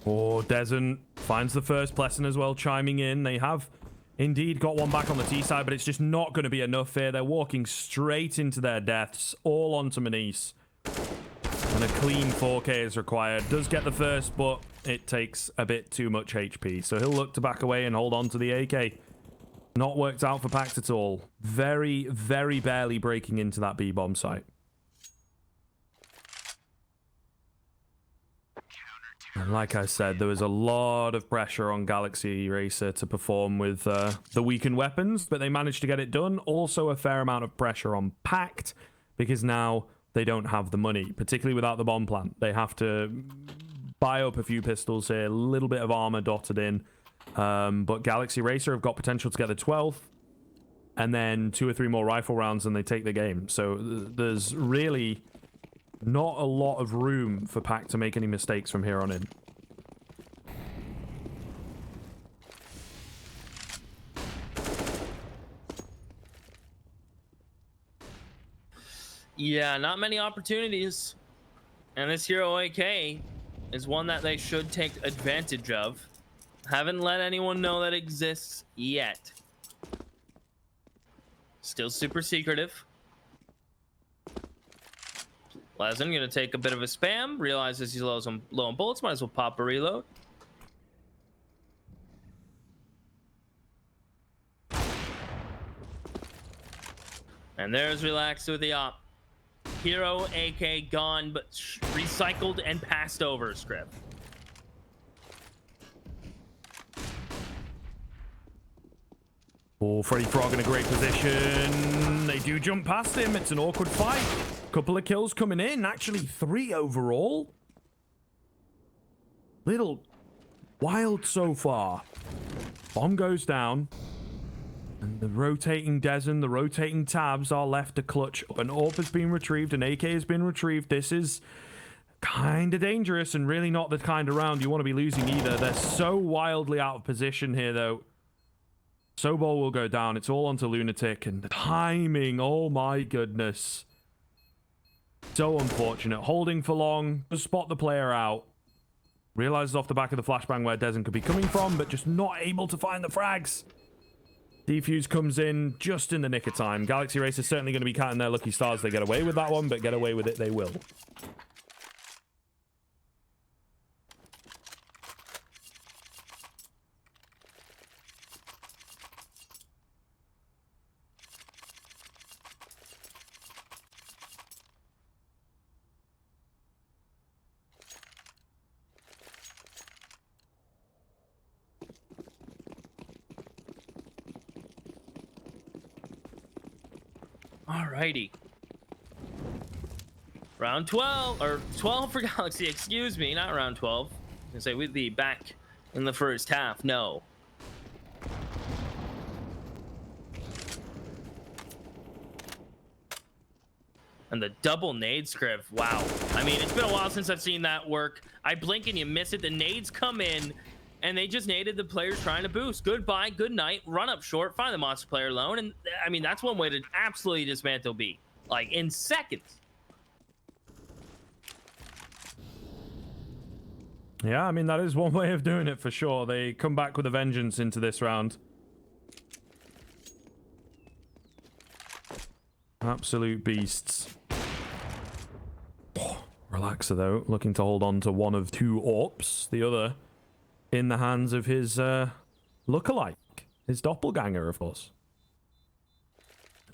Oh, Dezen finds the first Pleasant as well, chiming in. They have indeed got one back on the T side, but it's just not going to be enough here. They're walking straight into their deaths, all onto Manice. And a clean 4K is required. Does get the first, but it takes a bit too much HP. So he'll look to back away and hold on to the AK. Not worked out for PACT at all. Very, very barely breaking into that B-bomb site. And like I said, there was a lot of pressure on Galaxy Racer to perform with the weakened weapons, but they managed to get it done. Also a fair amount of pressure on PACT, because now they don't have the money, particularly without the bomb plant. They have to buy up a few pistols here, a little bit of armor dotted in. But Galaxy Racer have got potential to get the 12th, and then 2 or 3 more rifle rounds and they take the game. So there's really not a lot of room for PACT to make any mistakes from here on in. Yeah, not many opportunities. And this Hero AK is one that they should take advantage of. Haven't let anyone know that exists yet. Still super secretive. Pleasant gonna take a bit of a spam. Realizes he's low on bullets. Might as well pop a reload. And there's Relaxed with the op. Hero AK gone, but recycled and passed over, Scriv. Oh, Freddy Frog in a great position. They do jump past him. It's an awkward fight. Couple of kills coming in. Actually, 3 overall. Little wild so far. Bomb goes down. And the rotating Dezen, the rotating tabs are left to clutch. An AWP has been retrieved. An AK has been retrieved. This is kind of dangerous and really not the kind of round you want to be losing either. They're so wildly out of position here, though. Sobol will go down. It's all onto Lunatic. And the timing, oh my goodness. So unfortunate. Holding for long to spot the player out. Realizes off the back of the flashbang where Dezen could be coming from, but just not able to find the frags. Defuse comes in just in the nick of time. Galaxy Racer is certainly going to be counting their lucky stars. They get away with that one, but get away with it they will. Alrighty. Round 12, or 12 for Galaxy, excuse me, not round 12. I was gonna say we'd be back in the first half. No. And the double nade scriv. Wow. I mean, it's been a while since I've seen that work. I blink and you miss it. The nades come in and they just naded the players trying to boost. Goodbye, good night, run up short, find the monster player alone. And I mean, that's one way to absolutely dismantle B. Like in seconds. Yeah, I mean, that is one way of doing it for sure. They come back with a vengeance into this round. Absolute beasts. Oh, Relaxer, though, looking to hold on to one of two AWPs. The other in the hands of his lookalike. His doppelganger, of course.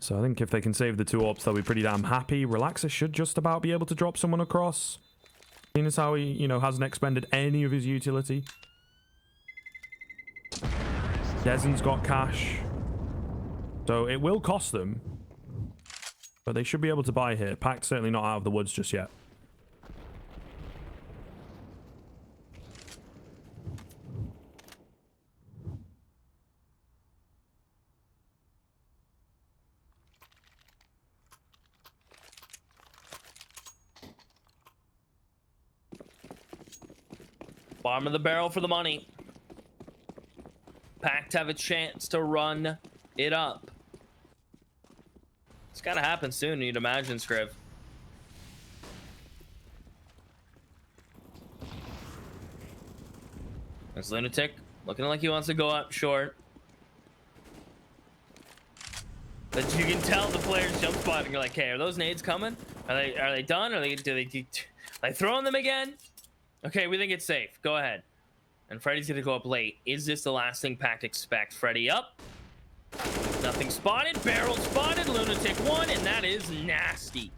So I think if they can save the two AWPs, they'll be pretty damn happy. Relaxer should just about be able to drop someone across. Seeing as how he, you know, hasn't expended any of his utility. Dezen's got cash. So it will cost them. But they should be able to buy here. PACT certainly not out of the woods just yet. Bottom of the barrel for the money. PACT have a chance to run it up. It's gotta happen soon, you'd imagine, Scriv. There's Lunatic, looking like he wants to go up short. But you can tell the players jump spotting. You're like, okay, are those nades coming? Are they done? Are they throwing them again? Okay, we think it's safe. Go ahead. And Freddy's gonna go up late. Is this the last thing PACT expect? Freddy up. Nothing spotted. Barrel spotted. Lunatic one, and that is nasty.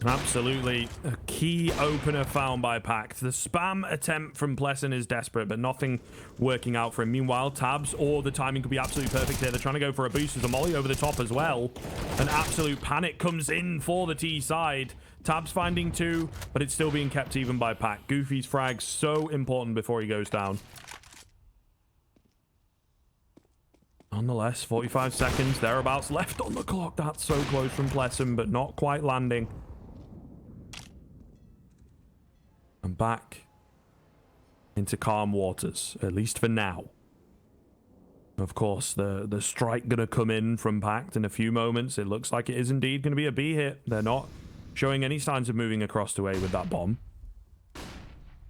Absolutely a key opener found by PACT. The spam attempt from Pleasant is desperate, but nothing working out for him. Meanwhile, Tabs, the timing could be absolutely perfect here. They're trying to go for a boost. There's a molly over the top as well. An absolute panic comes in for the T side. Tabs finding two, but it's still being kept even by PACT. Goofy's frag so important before he goes down. Nonetheless, 45 seconds, thereabouts left on the clock. That's so close from Pleasant, but not quite landing. And back into calm waters, at least for now. Of course, the strike going to come in from PACT in a few moments. It looks like it is indeed going to be a B hit. They're not showing any signs of moving across to A with that bomb.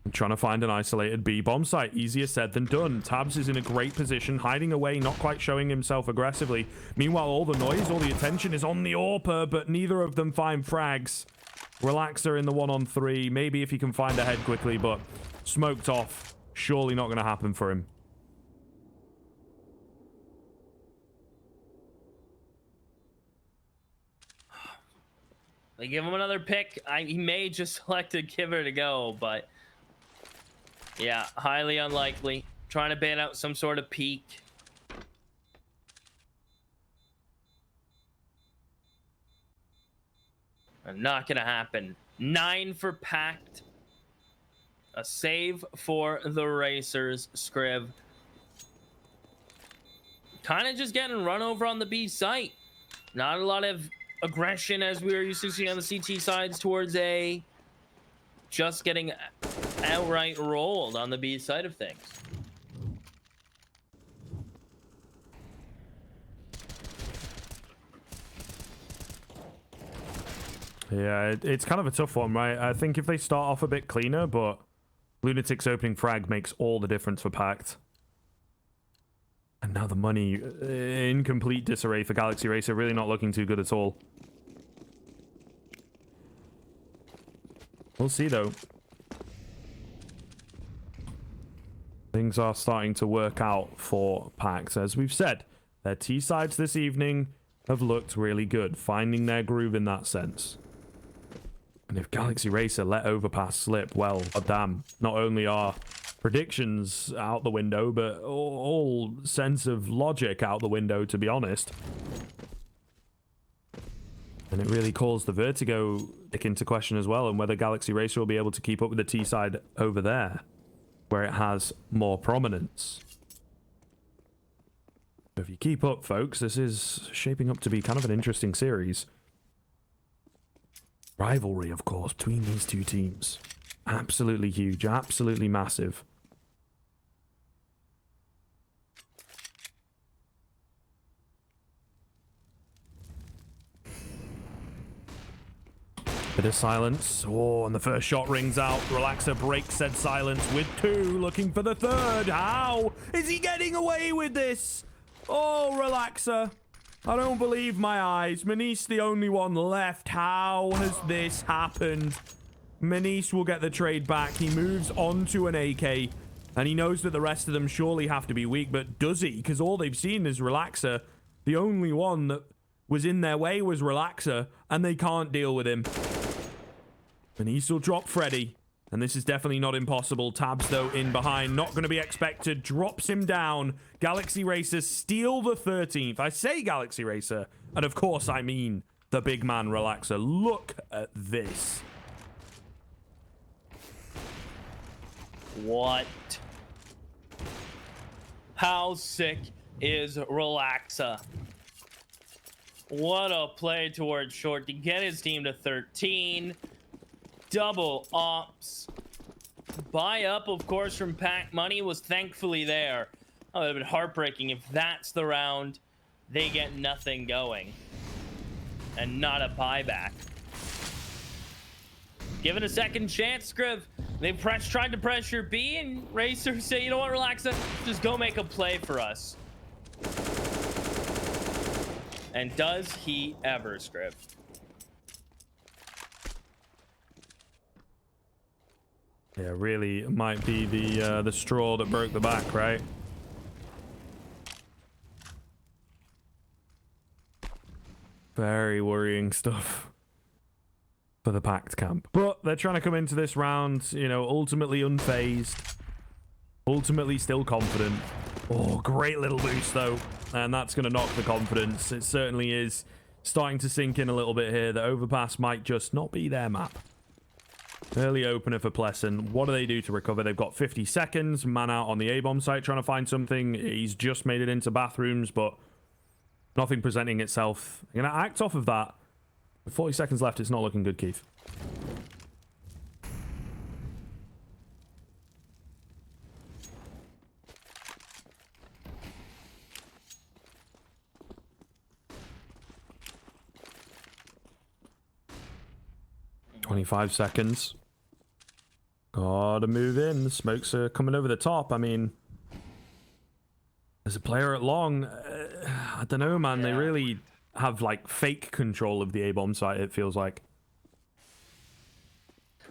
I'm trying to find an isolated B bomb site. Easier said than done. Tabs is in a great position, hiding away, not quite showing himself aggressively. Meanwhile, all the noise, all the attention is on the AWPer, but neither of them find frags. Relaxer in the 1-on-3. Maybe if he can find a head quickly, but smoked off. Surely not going to happen for him. They give him another pick. He may just select to give her to go, but yeah, highly unlikely. Trying to bait out some sort of peek. Not gonna happen. 9 for PACT. A save for the Racers. Scriv. Kind of just getting run over on the B site. Not a lot of aggression as we were used to see on the CT sides towards A. Just getting outright rolled on the B side of things. Yeah, it's kind of a tough one, right? I think if they start off a bit cleaner, but Lunatic's opening frag makes all the difference for PACT. And now the money in complete disarray for Galaxy Racer, really not looking too good at all. We'll see, though. Things are starting to work out for PACT. As we've said, their T-sides this evening have looked really good, finding their groove in that sense. And if Galaxy Racer let Overpass slip, well, damn, not only are predictions out the window, but all sense of logic out the window, to be honest. And it really calls the Vertigo into question as well, and whether Galaxy Racer will be able to keep up with the T side over there, where it has more prominence. So if you keep up, folks, this is shaping up to be kind of an interesting series. Rivalry, of course, between these two teams. Absolutely huge, absolutely massive. Bit of silence. Oh, and the first shot rings out. Relaxer breaks said silence with 2, looking for the 3rd. How is he getting away with this? Oh, Relaxer. I don't believe my eyes. Manish the only one left. How has this happened? Manish will get the trade back. He moves on to an AK, and he knows that the rest of them surely have to be weak, but does he? Because all they've seen is Relaxer. The only one that was in their way was Relaxer, and they can't deal with him. Manish will drop Freddy, and this is definitely not impossible. Tabs, though, in behind. Not going to be expected. Drops him down. Galaxy Racer steal the 13th. I say Galaxy Racer, and of course I mean the big man Relaxer. Look at this. What? How sick is Relaxa? What a play towards short to get his team to 13. Double ops. Buy up, of course, from PACT. Money was thankfully there. Oh, it would have been heartbreaking if that's the round. They get nothing going. And not a buyback. Given a second chance, Scriv. They tried to pressure B, and Racer say, you know what, Relaxa? Just go make a play for us. And does he ever, Scriv? Yeah, really, it might be the straw that broke the back, right? Very worrying stuff for the PACT camp. But they're trying to come into this round, you know, ultimately unfazed. Ultimately still confident. Oh, great little boost, though. And that's going to knock the confidence. It certainly is starting to sink in a little bit here. The overpass might just not be their map. Early opener for Pleasant. What do they do to recover? They've got 50 seconds. Man out on the A-bomb site trying to find something. He's just made it into bathrooms, but nothing presenting itself. You're going to act off of that. With 40 seconds left, it's not looking good, Keith. "25 seconds. Gotta move in. The smokes are coming over the top. I mean, as a player at long, I don't know, man. They really have, like, fake control of the A-bomb site, it feels like.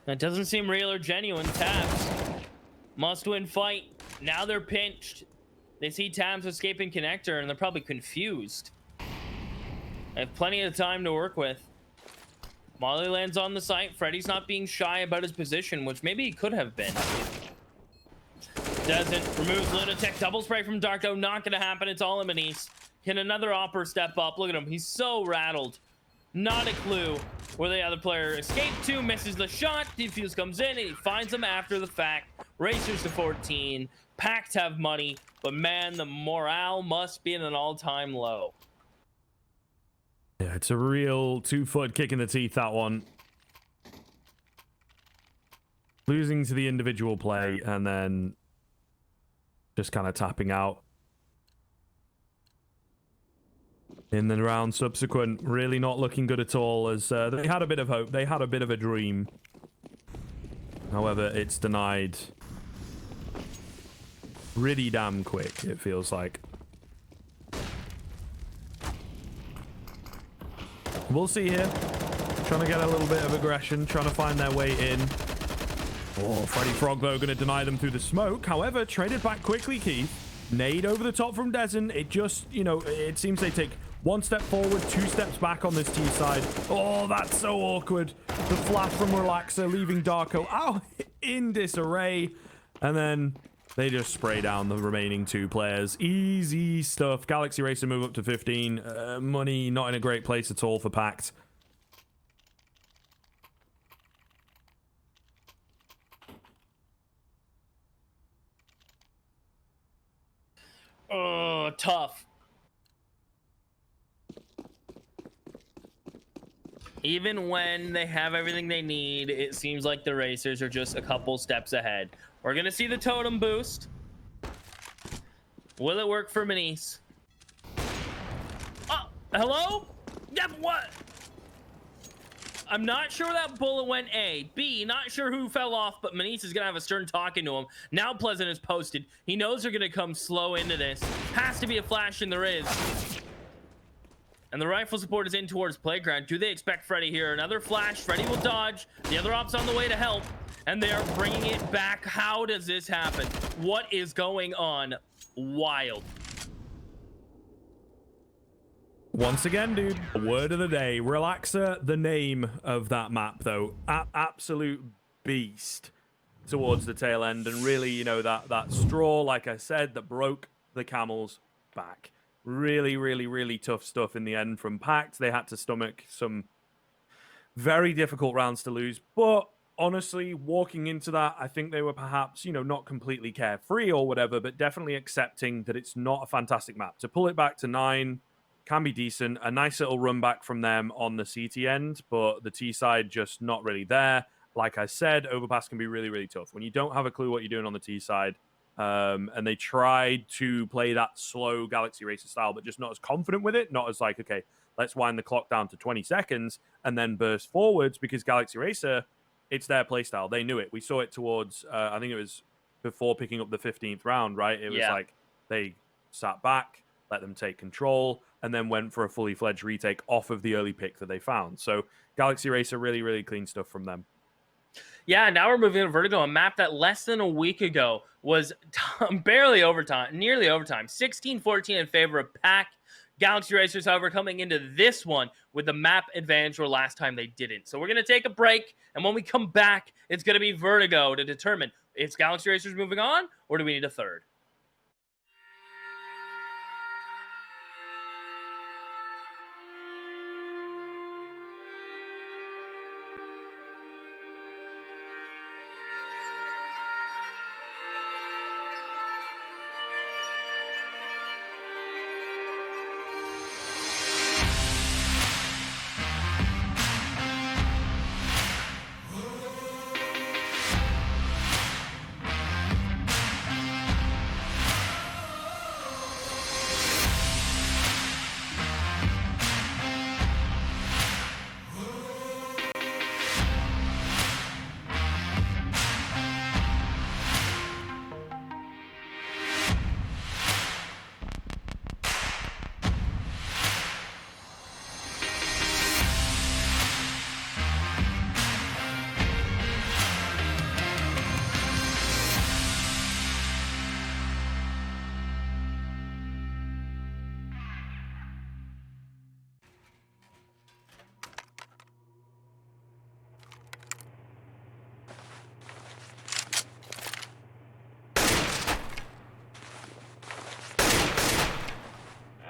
That doesn't seem real or genuine. Tabs. Must win fight. Now they're pinched. They see Tabs escaping connector, and they're probably confused. They have plenty of time to work with. Marley lands on the site. Freddy's not being shy about his position, which maybe he could have been. Doesn't. Removes Lunatic. Double spray from Darko. Not gonna happen. It's all in Manice. Can another Opper step up? Look at him. He's so rattled. Not a clue where the other player escaped to. Misses the shot. Defuse comes in, and he finds him after the fact. Racers to 14. PACT have money, but man, the morale must be at an all-time low. Yeah, it's a real 2-foot kick in the teeth, that one. Losing to the individual play and then just kind of tapping out. In the round subsequent, really not looking good at all, as they had a bit of hope. They had a bit of a dream. However, it's denied pretty damn quick, it feels like. We'll see here. Trying to get a little bit of aggression, trying to find their way in. Oh, Freddy Frog, though, going to deny them through the smoke. However, traded back quickly, Keith. Nade over the top from Dezen. It just, you know, it seems they take 1 step forward, 2 steps back on this T side. Oh, that's so awkward. The flash from Relaxer, leaving Darko out in disarray. And then they just spray down the remaining 2 players. Easy stuff. Galaxy Racer move up to 15. Money not in a great place at all for PACT. Even when they have everything they need, it seems like the Racers are just a couple steps ahead. We're gonna see the totem boost. Will it work for Manice? Oh, hello? Yeah, what? I'm not sure where that bullet went, A. B, not sure who fell off, but Manice is gonna have a stern talking to him. Now Pleasant is posted. He knows they're gonna come slow into this. Has to be a flash in the Riz. And the rifle support is in towards playground. Do they expect Freddy here? Another flash. Freddy will dodge. The other op's on the way to help. And they are bringing it back. How does this happen? What is going on? Wild. Once again, dude, word of the day. Relaxer, the name of that map, though. Absolute beast towards the tail end. And really, you know, that straw, like I said, that broke the camel's back. Really, really, really tough stuff in the end from PACT. They had to stomach some very difficult rounds to lose. But honestly, walking into that, I think they were perhaps, you know, not completely carefree or whatever, but definitely accepting that it's not a fantastic map. To pull it back to 9 can be decent. A nice little run back from them on the CT end, but the T side just not really there. Like I said, overpass can be really, really tough. When you don't have a clue what you're doing on the T side, and they tried to play that slow Galaxy Racer style, but just not as confident with it. Not as like, okay, let's wind the clock down to 20 seconds and then burst forwards, because Galaxy Racer, it's their play style. They knew it. We saw it towards, I think it was before picking up the 15th round, right? It was like they sat back, let them take control, and then went for a fully fledged retake off of the early pick that they found. So Galaxy Racer, really, really clean stuff from them. Yeah, now we're moving to Vertigo, a map that less than a week ago was barely overtime, nearly overtime, 16-14 in favor of PACT. Galaxy Racers, however, coming into this one with the map advantage where last time they didn't. So we're going to take a break, and when we come back, it's going to be Vertigo to determine is Galaxy Racers moving on, or do we need a third?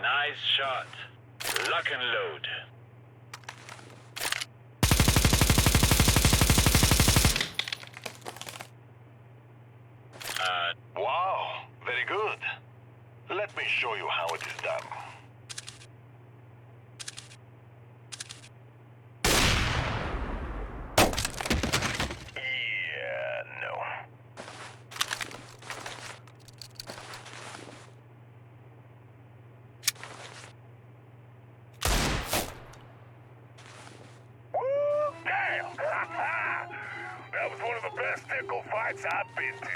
Nice shot. Lock and load. Wow, very good. Let me show you how it is done. Yeah, no. Damn! That was one of the best nickel fights I've been to.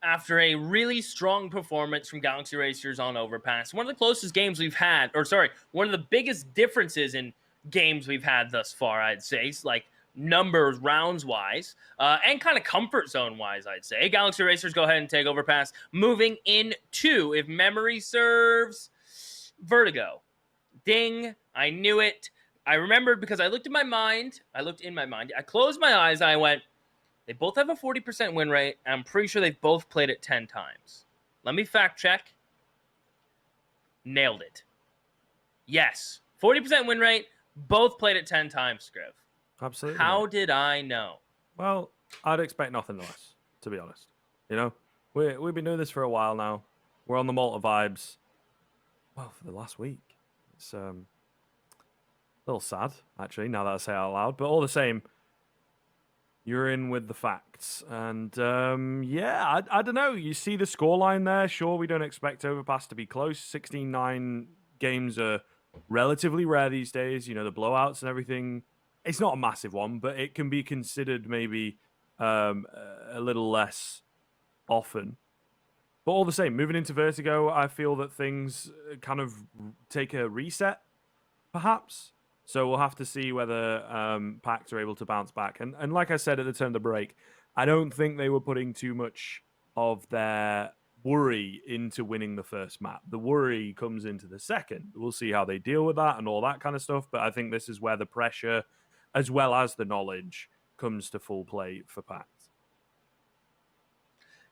after a really strong performance from Galaxy Racers on Overpass. One of the closest games we've had, or sorry, one of the biggest differences in games we've had thus far, I'd say, like numbers, rounds wise, and kind of comfort zone wise, I'd say. Galaxy Racers go ahead and take Overpass, moving into, if memory serves, Vertigo. Ding, I knew it. I remembered because I looked in my mind. I closed my eyes. I went, they both have a 40% win rate, and I'm pretty sure they've both played it 10 times. Let me fact check. Nailed it. Yes. 40% win rate, both played it 10 times, Scriv. Absolutely. How did I know? Well, I'd expect nothing less, to be honest. You know, we've been doing this for a while now. We're on the Malta vibes. Well, for the last week. It's a little sad, actually, now that I say it out loud. But all the same, you're in with the facts. And, yeah, I don't know. You see the scoreline there. Sure, we don't expect Overpass to be close. 16-9 games are relatively rare these days. You know, the blowouts and everything. It's not a massive one, but it can be considered maybe a little less often. But all the same, moving into Vertigo, I feel that things kind of take a reset, perhaps. So we'll have to see whether PACT are able to bounce back. And like I said at the turn of the break, I don't think they were putting too much of their worry into winning the first map. The worry comes into the second. We'll see how they deal with that and all that kind of stuff. But I think this is where the pressure, as well as the knowledge, comes to full play for PACT.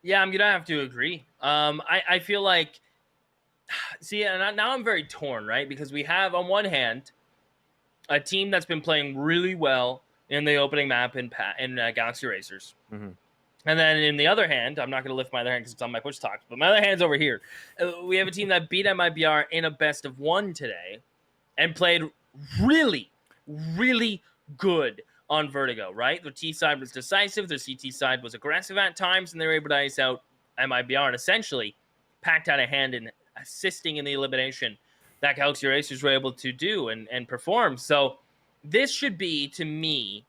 Yeah, I'm going to have to agree. I feel like, see, and now I'm very torn, right? Because we have, on one hand, a team that's been playing really well in the opening map in Galaxy Racers. Mm-hmm. And then in the other hand, I'm not going to lift my other hand because it's on my push talks, but my other hand's over here. We have a team that beat MIBR in a best of one today and played really, really good on Vertigo, right? Their T side was decisive, their CT side was aggressive at times, and they were able to ice out MIBR. And essentially, PACT had a hand in assisting in the elimination that Galaxy Racers were able to do and perform. So this should be, to me,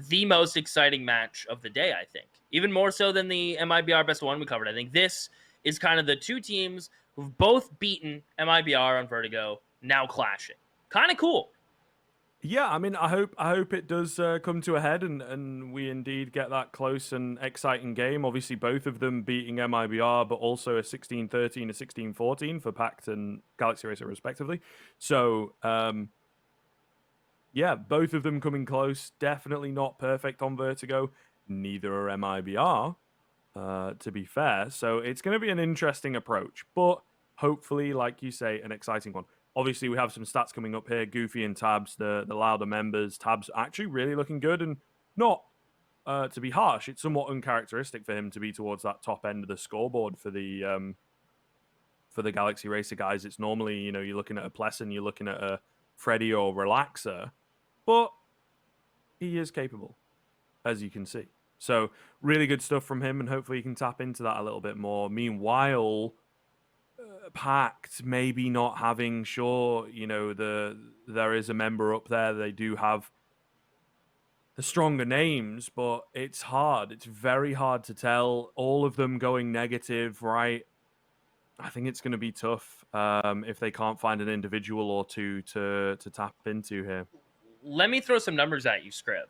the most exciting match of the day, I think. Even more so than the MIBR best of one we covered. I think this is kind of the two teams who've both beaten MIBR on Vertigo, now clashing. Kind of cool. Yeah, I mean, I hope it does come to a head and we indeed get that close and exciting game. Obviously, both of them beating MIBR, but also a 16-13, a 16-14 for PACT and Galaxy Racer, respectively. So, yeah, both of them coming close. Definitely not perfect on Vertigo. Neither are MIBR, to be fair. So it's going to be an interesting approach, but hopefully, like you say, an exciting one. Obviously, we have some stats coming up here. Goofy and Tabs, the louder members. Tabs actually really looking good and not, to be harsh, it's somewhat uncharacteristic for him to be towards that top end of the scoreboard for the Galaxy Racer guys. It's normally, you know, you're looking at a Plesson, you're looking at a Freddy or Relaxer, but he is capable, as you can see. So really good stuff from him, and hopefully you can tap into that a little bit more. Meanwhile, PACT maybe not having, sure, you know, there is a member up there. They do have the stronger names, but it's hard. It's very hard to tell. All of them going negative, right? I think it's going to be tough if they can't find an individual or two to tap into here. Let me throw some numbers at you, Scriv.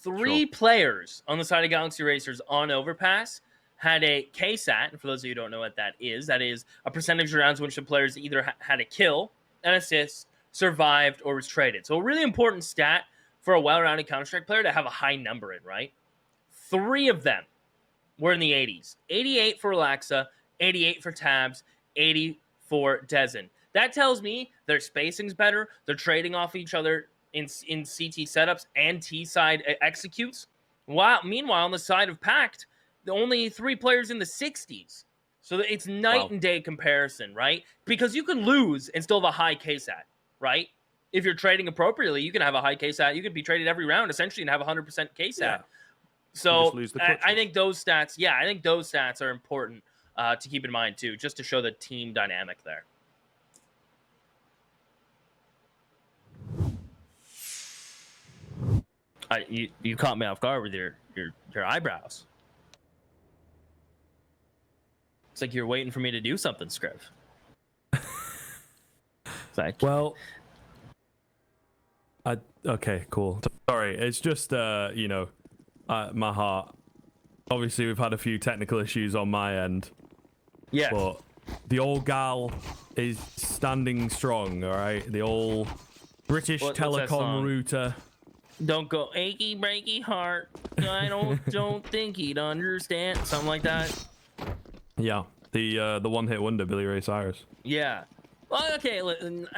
Three players on the side of Galaxy Racers on Overpass had a KSAT, and for those of you who don't know what that is a percentage of rounds in which the players either had a kill, an assist, survived, or was traded. So a really important stat for a well-rounded Counter-Strike player to have a high number in, right? 3 of them were in the 80s. 88 for Relaxa, 88 for Tabs, 80 for Dezen. That tells me their spacing's better, they're trading off each other in CT setups, and T-side executes. Meanwhile, on the side of PACT, the only 3 players in the 60s. So it's night and day comparison, right? Because you can lose and still have a high KSAT, right? If you're trading appropriately, you can have a high KSAT. You could be traded every round essentially and have 100% KSAT. Yeah. So I think those stats, are important to keep in mind too, just to show the team dynamic there. You caught me off guard with your eyebrows. It's like you're waiting for me to do something, Scriv. It's like, Well, okay, cool. Sorry, it's just you know, my heart. Obviously, we've had a few technical issues on my end. yeah. But the old gal is standing strong, all right? The old British What's that telecom song? router. Don't go achy breaky heart. I don't think he'd understand. Something like that. Yeah, the one-hit wonder, Billy Ray Cyrus. Yeah. Well, okay.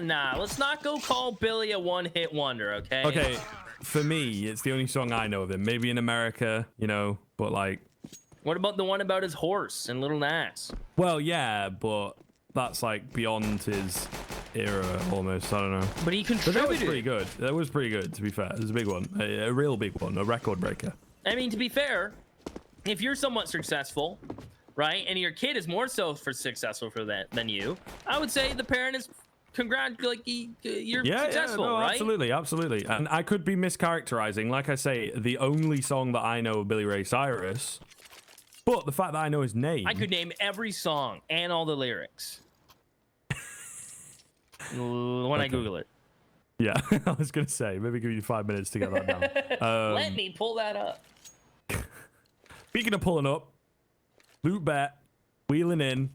Nah, let's not go call Billy a one-hit wonder. Okay. Okay, for me, it's the only song I know of him. Maybe in America, you know, but like, What about the one about his horse and Little Nas? well, yeah, but that's like beyond his era almost. I don't know. But he But that was contributed. pretty good. That was pretty good, to be fair. It was a big one, a real big one, a record breaker. I mean, to be fair, if you're somewhat successful, right, and your kid is more so successful for that than you, I would say the parent is you're successful, no, right? absolutely, absolutely. And I could be mischaracterizing. Like I say, the only song that I know of Billy Ray Cyrus, but the fact that I know his name. I could name every song and all the lyrics when I Google it. Yeah, I was gonna say maybe give you 5 minutes to get that down. Let me pull that up. Speaking of pulling up, loot bet, wheeling in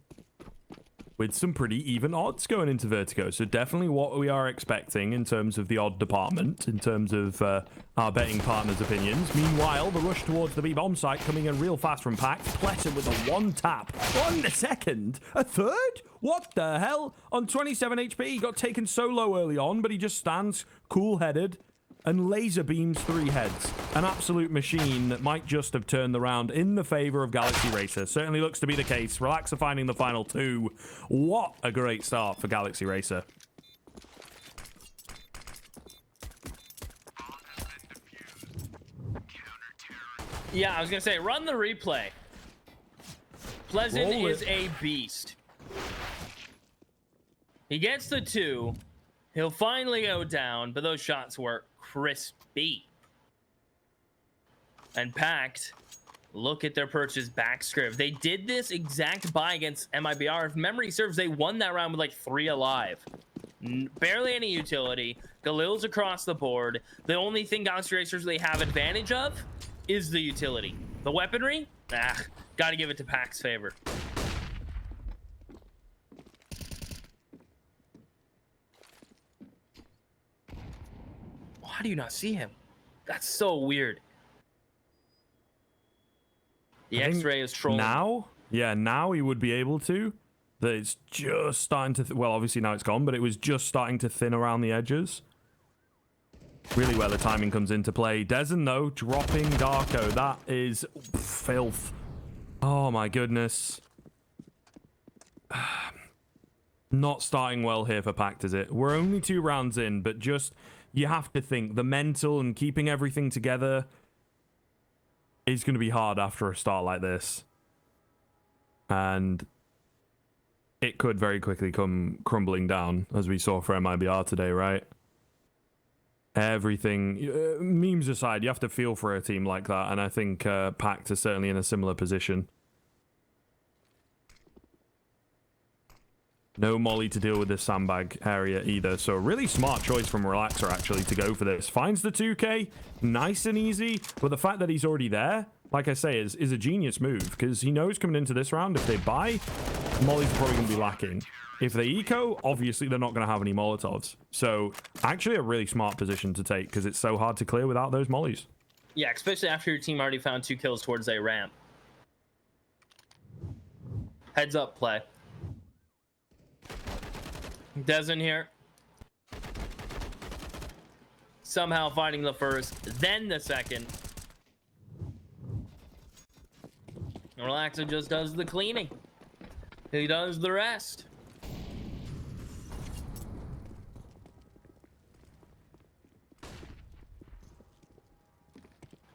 with some pretty even odds going into Vertigo. So definitely what we are expecting in terms of the odd department, in terms of our betting partners' opinions. Meanwhile, the rush towards the B-bomb site coming in real fast from PACT. Pleasant with a one tap. 1 second. A third? What the hell? On 27 HP, he got taken so low early on, but he just stands cool-headed and laser beams 3 heads. An absolute machine that might just have turned the round in the favor of Galaxy Racer. Certainly looks to be the case. Relaxer finding the final 2. What a great start for Galaxy Racer. Yeah, I was gonna say, run the replay. Pleasant Roll it. is a beast. He gets the 2. He'll finally go down, but those shots were crispy. And PACT, look at their purchase back, Scriv. They did this exact buy against MIBR. If memory serves, they won that round with like 3 alive. Barely any utility. Galil's across the board. The only thing Galaxy Racers they have advantage of is the utility. The weaponry? Gotta give it to PACT's favor. How do you not see him? That's so weird. The I think X-ray is trolling. Now? Yeah, now he would be able to. That it's just starting to... well, obviously now it's gone, but it was just starting to thin around the edges. Really where the timing comes into play. Dezen, though, dropping Darko. That is filth. Oh, my goodness. Not starting well here for PACT, is it? We're only 2 rounds in, but just... you have to think the mental and keeping everything together is going to be hard after a start like this. And it could very quickly come crumbling down, as we saw for MIBR today, right? Everything, memes aside, you have to feel for a team like that. And I think PACT is certainly in a similar position. No molly to deal with this sandbag area either. So a really smart choice from Relaxer, actually, to go for this. Finds the 2k, nice and easy. But the fact that he's already there, like I say, is a genius move. Because he knows coming into this round, if they buy, molly's probably going to be lacking. If they eco, obviously they're not going to have any Molotovs. So actually a really smart position to take, because it's so hard to clear without those mollies. Yeah, especially after your team already found 2 kills towards a ramp. Heads up play. Dezen here. Somehow finding the first, then the second. Relaxer just does the cleaning. He does the rest.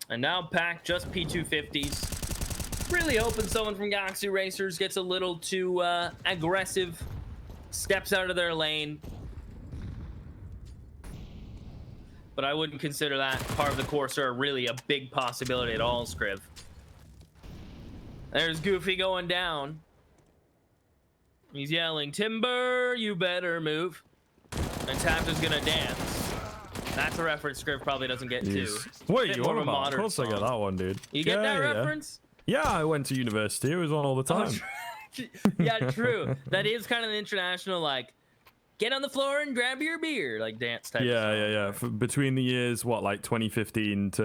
And now PACT just P250s. Really hoping someone from Galaxy Racers gets a little too aggressive. Steps out of their lane. But I wouldn't consider that part of the Corsair really a big possibility at all, Scriv. There's Goofy going down. He's yelling, "Timber, you better move." And Taft is gonna dance. That's a reference Scriv probably doesn't get too. Wait, Bit you more on of a about? Of modern course I get song. that one, dude. You get that reference? Yeah, I went to university. It was on all the time. Yeah, true. That is kind of the international, like, get on the floor and grab your beer, like dance type. Yeah. Between the years, what, like 2015 to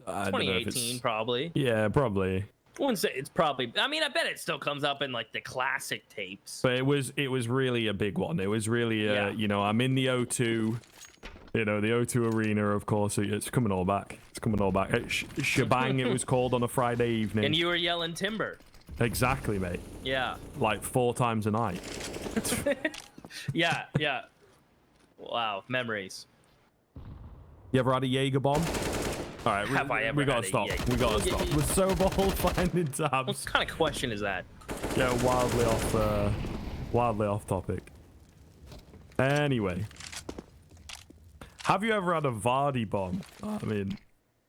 I don't know if 2018, it's... probably. Yeah, probably. I wouldn't say it's probably. I mean, I bet it still comes up in like the classic tapes. But it was really a big one. It was really, you know, I'm in the O2, you know, the O2 arena, of course. It's coming all back. It's coming all back. Shebang, it was called on a Friday evening. And you were yelling timber. Exactly, mate. Yeah. Like 4 times a night. Yeah. Wow, memories. You ever had a Jaeger bomb? All right, Have I ever we gotta had a stop. Jaeger? We gotta stop. We're so bold finding tabs. What kind of question is that? Yeah, wildly off topic. Anyway, have you ever had a Vardy bomb? I mean,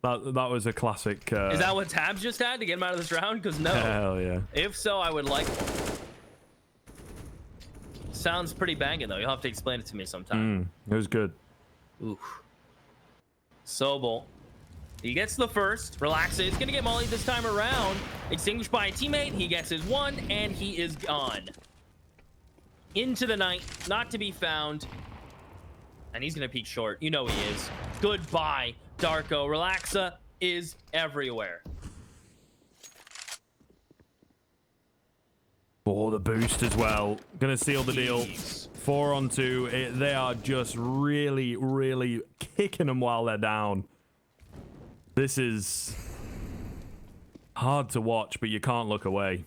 that was a classic. Is that what Tabs just had to get him out of this round? Because no. Hell yeah. If so, I would like one. Sounds pretty banging though. You'll have to explain it to me sometime. It was good. Oof. Sobel. He gets the first. Relax. It's gonna get Molly this time around. Extinguished by a teammate. He gets his one, and he is gone. Into the night, not to be found. And he's gonna peek short. You know he is. Goodbye, Darko. Relaxa is everywhere. Oh, the boost as well. Gonna seal the deal. Jeez. 4 on 2. They are just really kicking them while they're down. This is hard to watch, but you can't look away.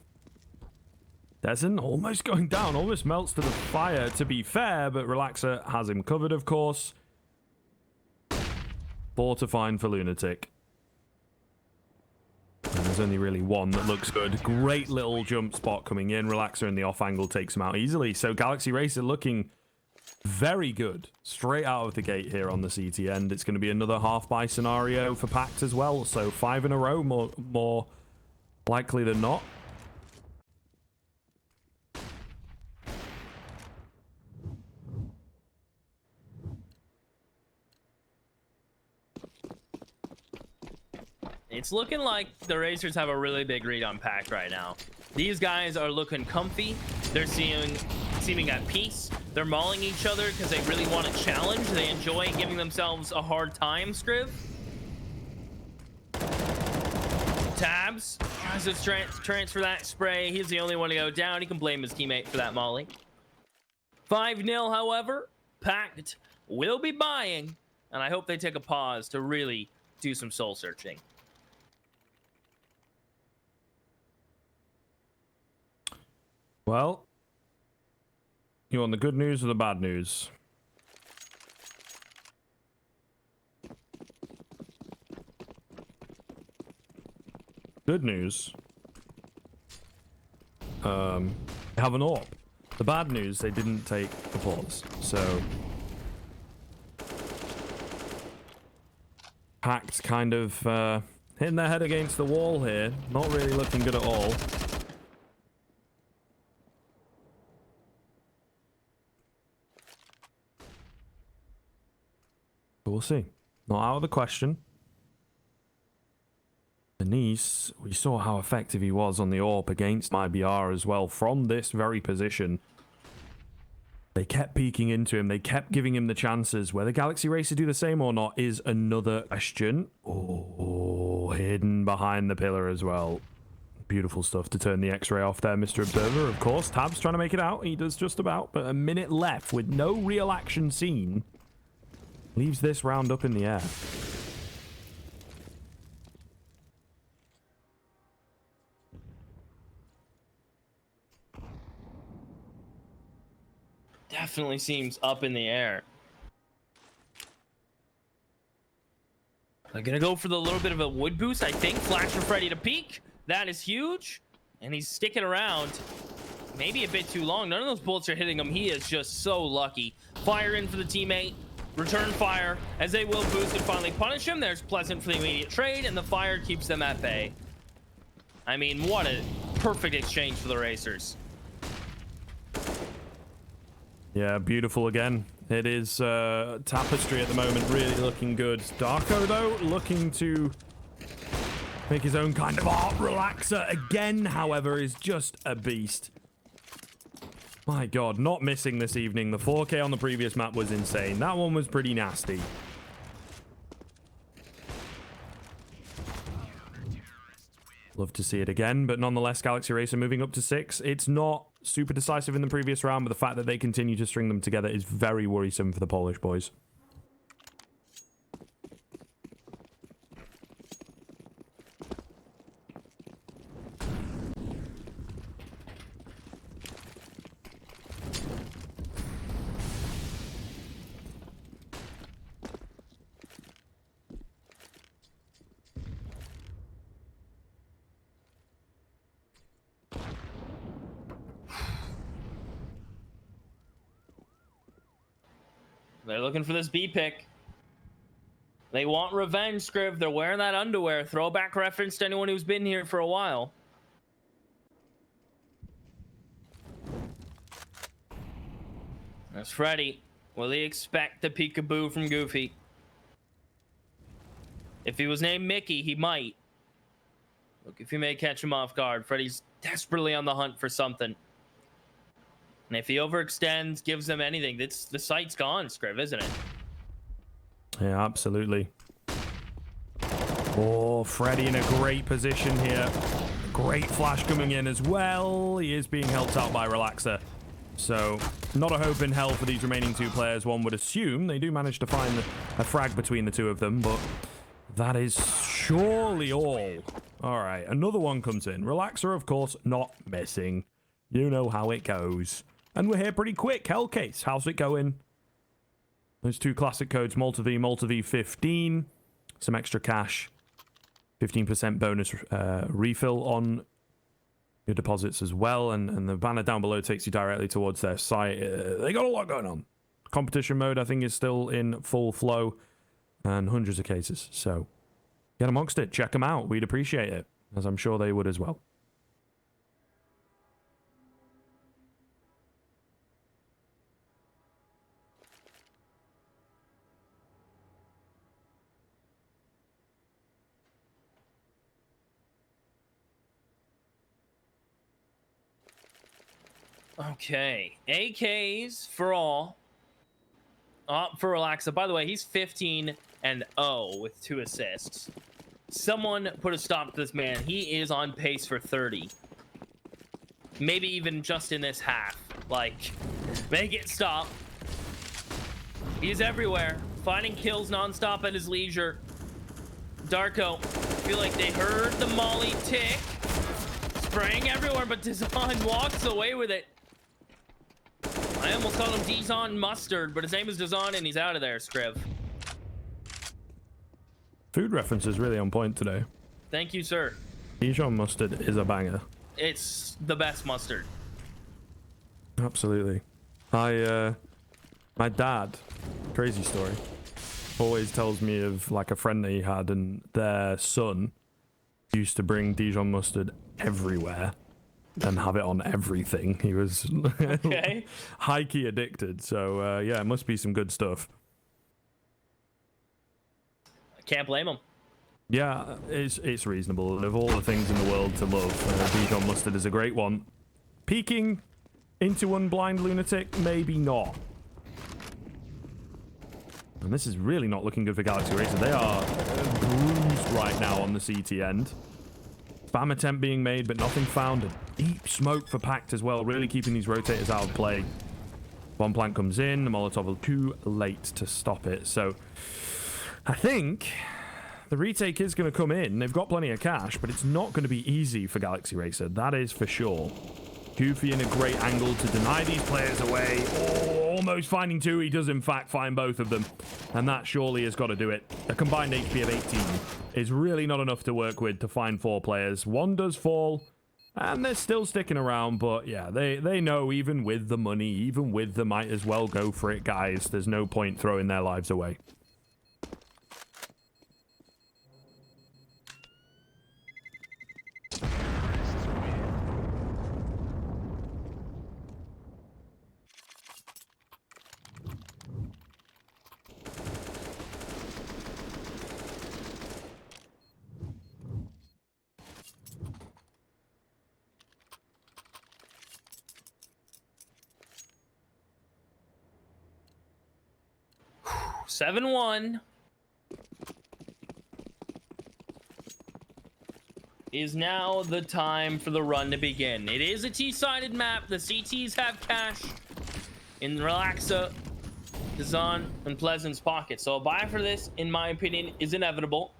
Dezen almost going down, almost melts to the fire, to be fair, but Relaxer has him covered, of course. 4 to find for Lunatic. And there's only really one that looks good. Great little jump spot coming in. Relaxer in the off angle takes him out easily. So Galaxy Racer looking very good straight out of the gate here on the CT end. It's going to be another half-buy scenario for PACT as well. So 5 in a row, more likely than not. It's looking like the Racers have a really big read on PACT right now. These guys are looking comfy. They're seeming at peace. They're mauling each other because they really want a challenge. They enjoy giving themselves a hard time, Scriv. Tabs tries to transfer that spray. He's the only one to go down. He can blame his teammate for that molly. 5-0, however, PACT will be buying, and I hope they take a pause to really do some soul searching. Well, you want the good news or the bad news? Good news. Have an AWP. The bad news, they didn't take the pause. So PACT kind of hitting their head against the wall here. Not really looking good at all. But we'll see. Not out of the question. Denise, we saw how effective he was on the AWP against IBR as well from this very position. They kept peeking into him. They kept giving him the chances. Whether Galaxy Racer do the same or not is another question. Oh, hidden behind the pillar as well. Beautiful stuff to turn the X-ray off there, Mr. Observer. Of course, Tab's trying to make it out. He does just about, but a minute left with no real action seen. Leaves this round up in the air. Definitely seems up in the air. They're gonna go for the little bit of a wood boost, I think. Flash for Freddy to peek. That is huge. And he's sticking around. Maybe a bit too long. None of those bullets are hitting him. He is just so lucky. Fire in for the teammate. Return fire as they will boost and finally punish him. There's Pleasant for the immediate trade, and the fire keeps them at bay. I mean, what a perfect exchange for the Racers. Yeah, beautiful again. It is Tapestry at the moment, really looking good. Darko, though, looking to make his own kind of art. Relaxer again, however, is just a beast. My God, not missing this evening. The 4K on the previous map was insane. That one was pretty nasty. Love to see it again, but nonetheless, Galaxy Racer moving up to 6. It's not super decisive in the previous round, but the fact that they continue to string them together is very worrisome for the Polish boys. They're looking for this B pick. They want revenge, Scriv. They're wearing that underwear. Throwback reference to anyone who's been here for a while. That's Freddy. Will he expect the peekaboo from Goofy? If he was named Mickey, he might. Look, if he may catch him off guard, Freddy's desperately on the hunt for something. And if he overextends, gives them anything, the sight's gone, Scriv, isn't it? Yeah, absolutely. Oh, Freddy in a great position here. Great flash coming in as well. He is being helped out by Relaxer. So, not a hope in hell for these remaining two players, one would assume. They do manage to find a frag between the two of them, but that is surely all. All right, another one comes in. Relaxer, of course, not missing. You know how it goes. And we're here pretty quick. Hellcase, how's it going? Those two classic codes, Malta V 15. Some extra cash. 15% bonus refill on your deposits as well. And the banner down below takes you directly towards their site. They got a lot going on. Competition mode, I think, is still in full flow. And hundreds of cases. So get amongst it. Check them out. We'd appreciate it. As I'm sure they would as well. Okay, AKs for all. For Relaxa. By the way, he's 15-0 with 2 assists. Someone put a stop to this man. He is on pace for 30. Maybe even just in this half. Like, make it stop. He's everywhere. Finding kills nonstop at his leisure. Darko, I feel like they heard the molly tick. Spraying everywhere, but Dizon walks away with it. I almost called him Dizon Mustard, but his name is Dizon and he's out of there, Scriv. Food reference is really on point today. Thank you, sir. Dijon mustard is a banger. It's the best mustard. Absolutely. My dad, crazy story, always tells me of like a friend that he had and their son used to bring Dijon mustard everywhere and have it on everything. He was Okay. high-key addicted. So yeah, it must be some good stuff. I can't blame him. Yeah, it's reasonable. And of all the things in the world to love, Dijon mustard is a great one. Peeking into one blind lunatic, maybe not. And this is really not looking good for Galaxy Racer. They are bruised right now on the CT end. Spam attempt being made, but nothing found. A deep smoke for PACT as well, really keeping these rotators out of play. One plant comes in, the Molotov is too late to stop it. So I think the retake is going to come in. They've got plenty of cash, but it's not going to be easy for Galaxy Racer. That is for sure. Goofy in a great angle to deny these players away. Oh, almost finding 2. He does, in fact, find both of them. And that surely has got to do it. A combined HP of 18 is really not enough to work with to find 4 players. 1 does fall, and they're still sticking around. But, yeah, they know even with the money, even with the might as well go for it, guys. There's no point throwing their lives away. 7-1 is now the time for the run to begin. It is a T-sided map. The CTs have cash in Relaxa, Dazan, and Pleasant's pocket. So a buy for this, in my opinion, is inevitable.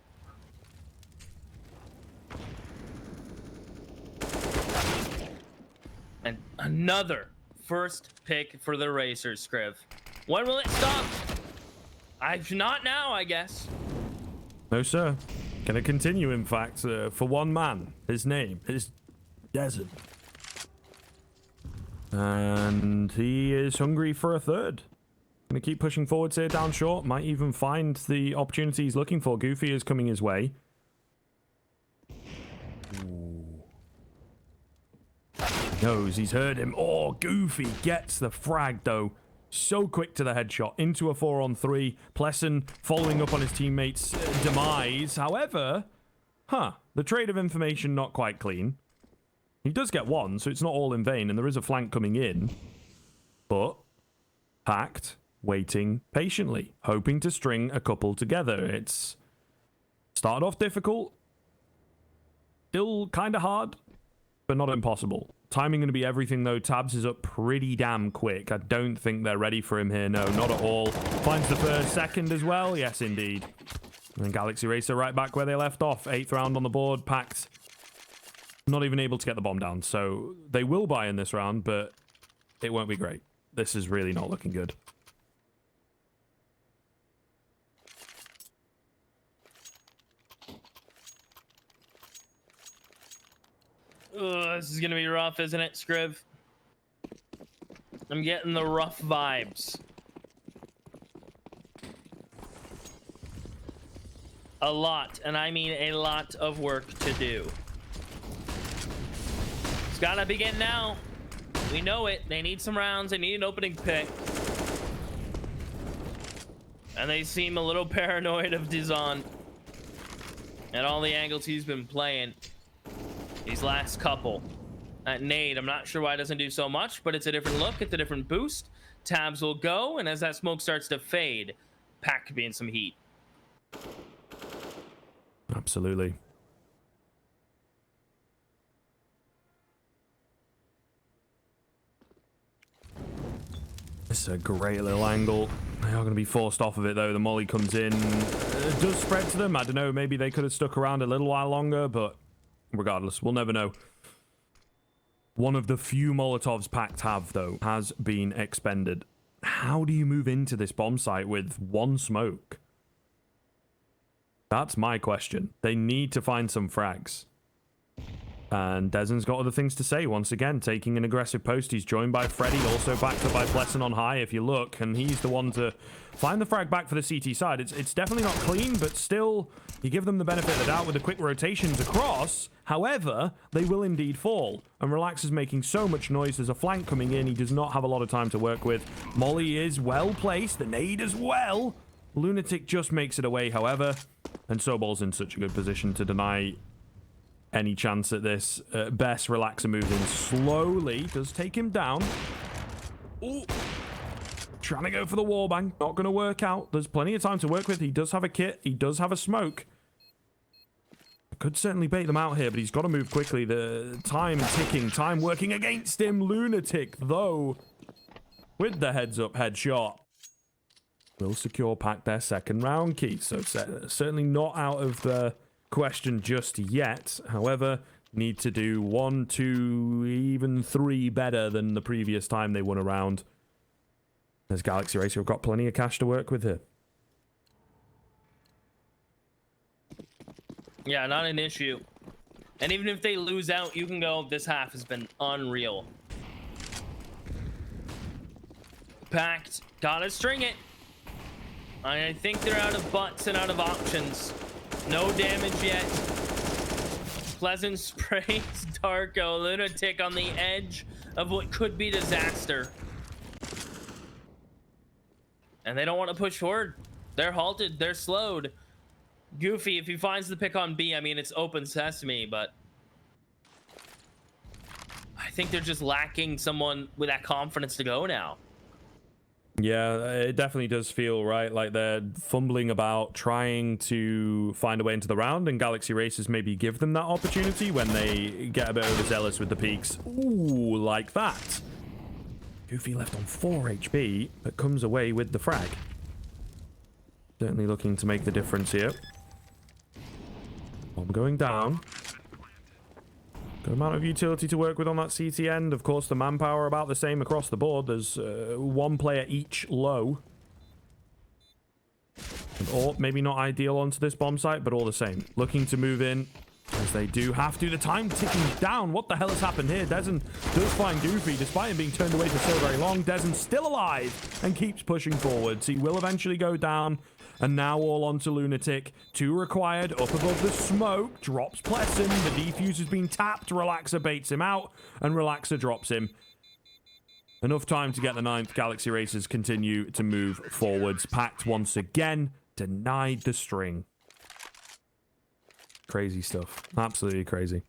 And another first pick for the Racers, Scriv. When will it stop? Not now, I guess. No, sir. Gonna continue, in fact, for one man. His name is Desert. And he is hungry for a third. Gonna keep pushing forwards here down short. Might even find the opportunity he's looking for. Goofy is coming his way. Ooh. He knows, he's heard him. Oh, Goofy gets the frag, though. So quick to the headshot. Into a 4-on-3. Pleasant following up on his teammate's demise. However, the trade of information not quite clean. He does get one, so it's not all in vain, and there is a flank coming in. But PACT waiting patiently, hoping to string a couple together. It's started off difficult. Still kind of hard, but not impossible. Timing going to be everything, though. Tabs is up pretty damn quick. I don't think they're ready for him here. No, not at all. Finds the first, second as well. Yes, indeed. And Galaxy Racer right back where they left off. 8th round on the board. PACT not even able to get the bomb down. So they will buy in this round, but it won't be great. This is really not looking good. This is gonna be rough, isn't it, Scriv? I'm getting the rough vibes. A lot, and I mean a lot of work to do. It's gotta begin now. We know it. They need some rounds. They need an opening pick. And they seem a little paranoid of Dizon and all the angles he's been playing these last couple. At nade, I'm not sure why it doesn't do so much, but it's a different look, it's a different boost. Tabs will go, and as that smoke starts to fade, PACT could be in some heat. Absolutely. This is a great little angle. They are going to be forced off of it, though. The molly comes in. It does spread to them. I don't know, maybe they could have stuck around a little while longer, but regardless, we'll never know. One of the few Molotovs PACT have, though, has been expended. How do you move into this bomb site with one smoke? That's my question. They need to find some frags. And Dezen's got other things to say. Once again, taking an aggressive post. He's joined by Freddy, also backed up by Pleasant on high, if you look. And he's the one to find the frag back for the CT side. It's definitely not clean, but still, you give them the benefit of the doubt with the quick rotations across. However, they will indeed fall. And Relax is making so much noise. There's a flank coming in. He does not have a lot of time to work with. Molly is well placed. The nade as well. Lunatic just makes it away, however. And Soball's in such a good position to deny any chance at this. Best Relaxer moves in slowly. Does take him down. Ooh. Trying to go for the wallbang. Not going to work out. There's plenty of time to work with. He does have a kit. He does have a smoke. Could certainly bait them out here, but he's got to move quickly. The time ticking. Time working against him. Lunatic, though, with the heads-up headshot, will secure PACT their second round key. So certainly not out of the question just yet. However, need to do 1, 2, even 3 better than the previous time they won a round. As Galaxy Racer have got plenty of cash to work with here. Yeah, not an issue. And even if they lose out, you can go, this half has been unreal. PACT, gotta string it. I think they're out of butts and out of options. No damage yet. Pleasant sprays Darko. Lunatic on the edge of what could be disaster. And they don't want to push forward. They're halted. They're slowed. Goofy, if he finds the pick on B, I mean, it's open sesame, but I think they're just lacking someone with that confidence to go now. Yeah, it definitely does feel right like they're fumbling about trying to find a way into the round, and Galaxy Racers maybe give them that opportunity when they get a bit overzealous with the peaks. Ooh, like that. Goofy left on 4 HP, but comes away with the frag. Certainly looking to make the difference here. Bomb going down. Good amount of utility to work with on that CT end. Of course, the manpower about the same across the board. There's 1 player each low. Or maybe not ideal onto this bomb site, but all the same. Looking to move in, as they do have to. The time ticking down. What the hell has happened here? Dezen does find Goofy, despite him being turned away for so very long. Dezen's still alive and keeps pushing forwards. He will eventually go down. And now all onto Lunatic. 2 required up above the smoke. Drops Plesson. The defuse has been tapped. Relaxer baits him out. And Relaxer drops him. Enough time to get the 9th. Galaxy Racers continue to move forwards. PACT once again denied the string. Crazy stuff. Absolutely crazy.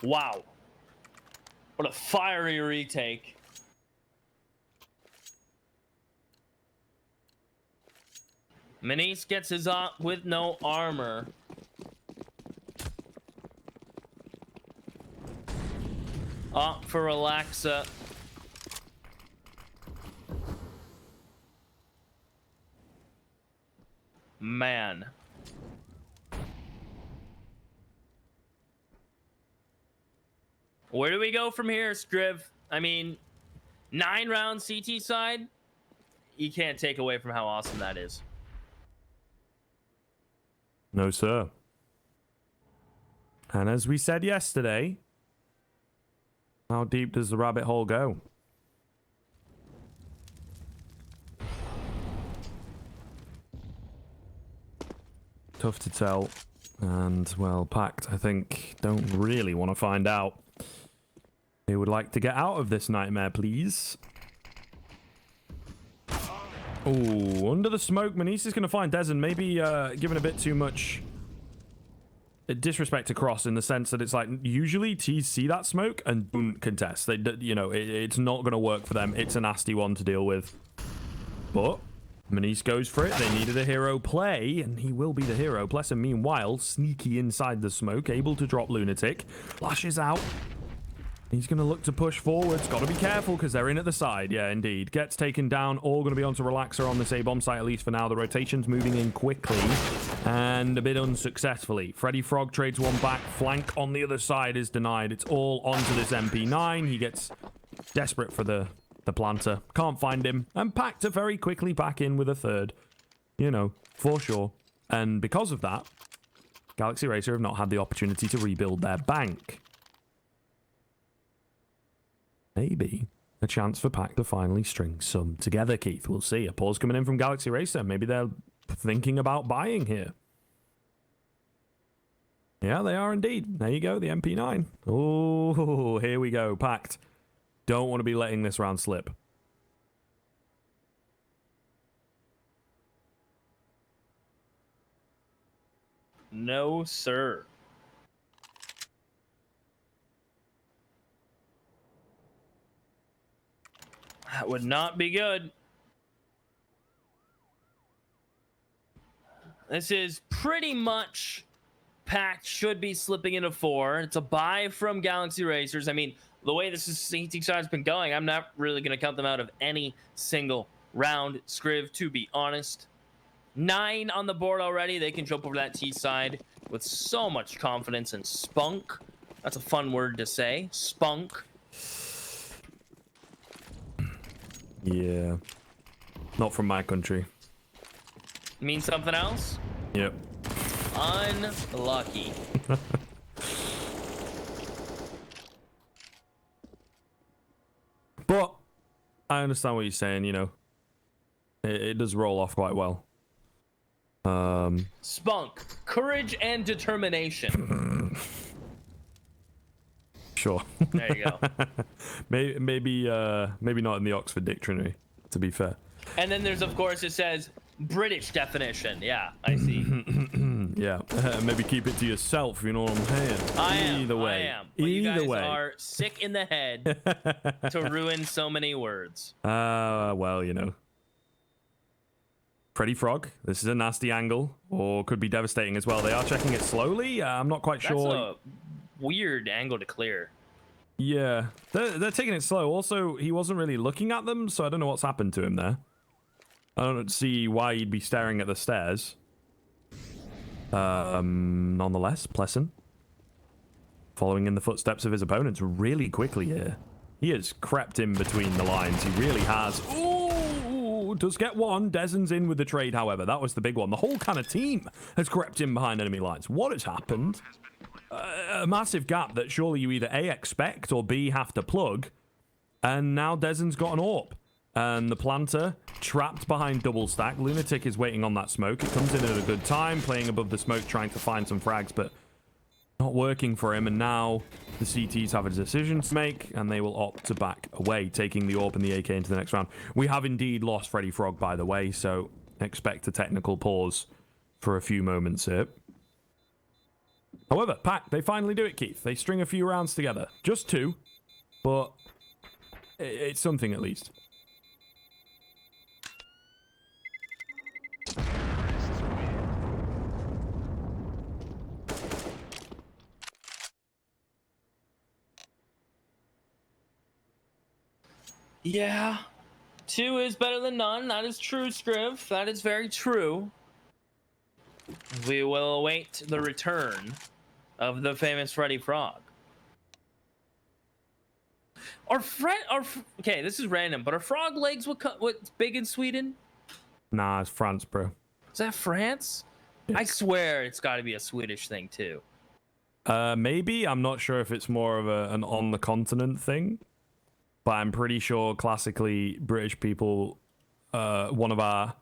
Wow. What a fiery retake. Manice gets his op with no armor. Op for Relaxa. Man. Where do we go from here, Scriv? I mean, 9-round CT side? You can't take away from how awesome that is. No, sir. And as we said yesterday, how deep does the rabbit hole go? Tough to tell. And, well, PACT, I think, don't really want to find out. They would like to get out of this nightmare, please. Oh, under the smoke, Manice is going to find Dezen. Maybe giving a bit too much disrespect to Cross in the sense that it's like usually T's see that smoke and don't contest. They, you know, it's not going to work for them. It's a nasty one to deal with. But Manice goes for it. They needed a hero play, and he will be the hero. Plesson, meanwhile, sneaky inside the smoke, able to drop Lunatic. Lashes out. He's going to look to push forwards. Got to be careful because they're in at the side. Yeah, indeed. Gets taken down. All going to be onto Relaxer on this A-bomb site, at least for now. The rotation's moving in quickly and a bit unsuccessfully. Freddy Frog trades one back. Flank on the other side is denied. It's all onto this MP9. He gets desperate for the planter. Can't find him. And PACT are very quickly back in with a third. You know, for sure. And because of that, Galaxy Racer have not had the opportunity to rebuild their bank. Maybe a chance for PACT to finally string some together, Keith. We'll see. A pause coming in from Galaxy Racer. Maybe they're thinking about buying here. Yeah, they are indeed. There you go, the MP9. Oh, here we go. PACT. Don't want to be letting this round slip. No, sir. That would not be good. This is pretty much PACT should be slipping into 4. It's a buy from Galaxy Racers. I mean, the way this CT side's been going, I'm not really going to count them out of any single round. Scriv, to be honest. 9 on the board already. They can jump over that T side with so much confidence and spunk. That's a fun word to say. Spunk. Yeah. Not from my country. Mean something else? Yep. Unlucky. But I understand what you're saying, you know. It does roll off quite well. Spunk. Courage and determination. Sure. There you go. maybe not in the Oxford Dictionary, to be fair. And then there's, of course, it says British definition. Yeah, I see. Yeah, maybe keep it to yourself. You know what I'm saying? I am. Either way, I am. But you either guys way. are sick in the head to ruin so many words. Well, you know. Freddy Frog. This is a nasty angle, or could be devastating as well. They are checking it slowly. I'm not quite That's sure. a weird angle to clear. Yeah, they're taking it slow. Also, he wasn't really looking at them, so I don't know what's happened to him there. I don't see why he'd be staring at the stairs. Nonetheless, Pleasant, following in the footsteps of his opponents really quickly here. He has crept in between the lines. He really has. Ooh, does get one. Dezen's in with the trade, however. That was the big one. The whole kind of team has crept in behind enemy lines. What has happened? A massive gap that surely you either A, expect, or B, have to plug. And now Dezen's got an AWP. And the planter trapped behind double stack. Lunatic is waiting on that smoke. It comes in at a good time, playing above the smoke, trying to find some frags, but not working for him. And now the CTs have a decision to make, and they will opt to back away, taking the AWP and the AK into the next round. We have indeed lost Freddy Frog, by the way, so expect a technical pause for a few moments here. However, PACT, they finally do it, Keith. They string a few rounds together. Just 2, but it's something at least. Yeah. 2 is better than none. That is true, Scriv. That is very true. We will await the return of the famous Freddy Frog. Okay, this is random, but are frog legs what's big in Sweden? Nah, it's France, bro. Is that France? Yeah. I swear it's got to be a Swedish thing too. Maybe. I'm not sure if it's more of an on the continent thing, but I'm pretty sure classically British people, one of our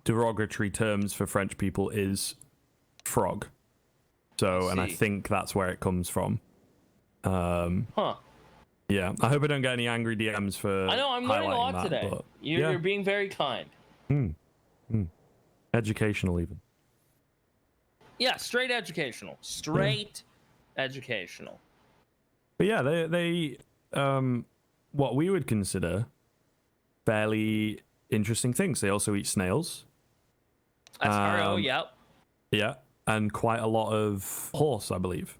derogatory terms for French people is frog. So, and I think that's where it comes from. Huh. Yeah, I hope I don't get any angry DMs for I know, I'm learning a lot that, today. but You're being very kind. Educational even. Yeah, straight educational. Straight educational. But yeah, they what we would consider fairly interesting things. They also eat snails. That's RO, yep. Yeah, and quite a lot of horse, I believe.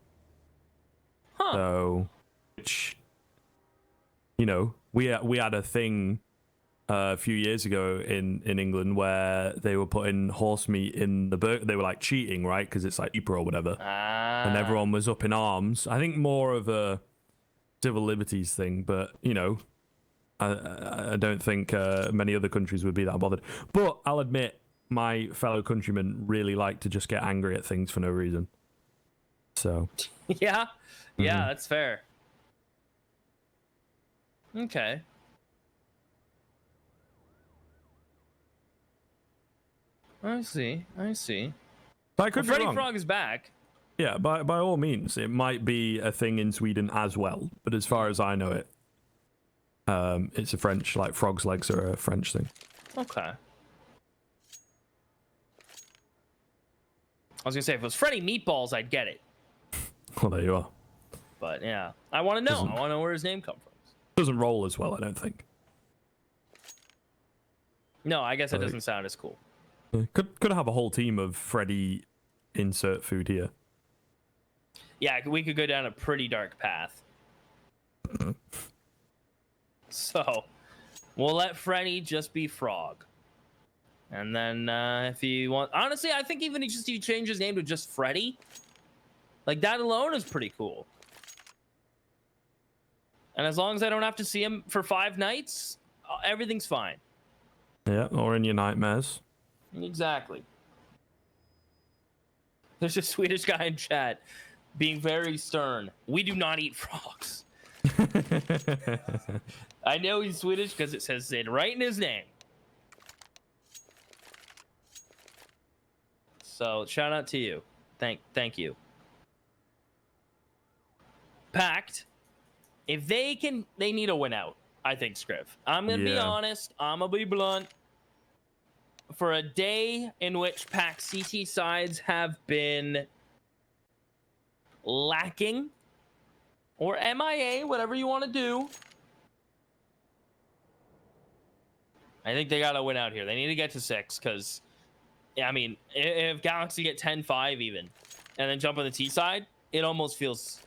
Huh. So, which, you know, we had a thing a few years ago in England where they were putting horse meat in the burger. They were like cheating, right? Because it's like cheaper or whatever. And everyone was up in arms. I think more of a civil liberties thing, but, you know, I don't think many other countries would be that bothered. But I'll admit, my fellow countrymen really like to just get angry at things for no reason. So. Yeah, that's fair. Okay. I see. But I could be Freddy wrong. Frog is back. Yeah, by all means, it might be a thing in Sweden as well. But as far as I know it, it's a French, like frog's legs are a French thing. Okay. I was gonna say if it was Freddy Meatballs, I'd get it. Well, there you are. But yeah, I want to know. I want to know where his name comes from. Doesn't roll as well, I don't think. No, I guess it doesn't sound as cool. Could have a whole team of Freddy insert food here. Yeah, we could go down a pretty dark path. So, we'll let Freddy just be Frog. And then if you want... Honestly, I think even if you change his name to just Freddy, like that alone is pretty cool. And as long as I don't have to see him for 5 nights, everything's fine. Yeah, or in your nightmares. Exactly. There's a Swedish guy in chat being very stern. We do not eat frogs. I know he's Swedish because it says it right in his name. So shout out to you. Thank you. PACT. If they need a win out, I think, Scriv. I'm gonna be honest. I'm gonna be blunt. for a day in which PACT CT sides have been lacking, or MIA, whatever you want to do, I think they got to win out here. They need to get to 6 because, I mean, if Galaxy get 10-5 even and then jump on the T side, it almost feels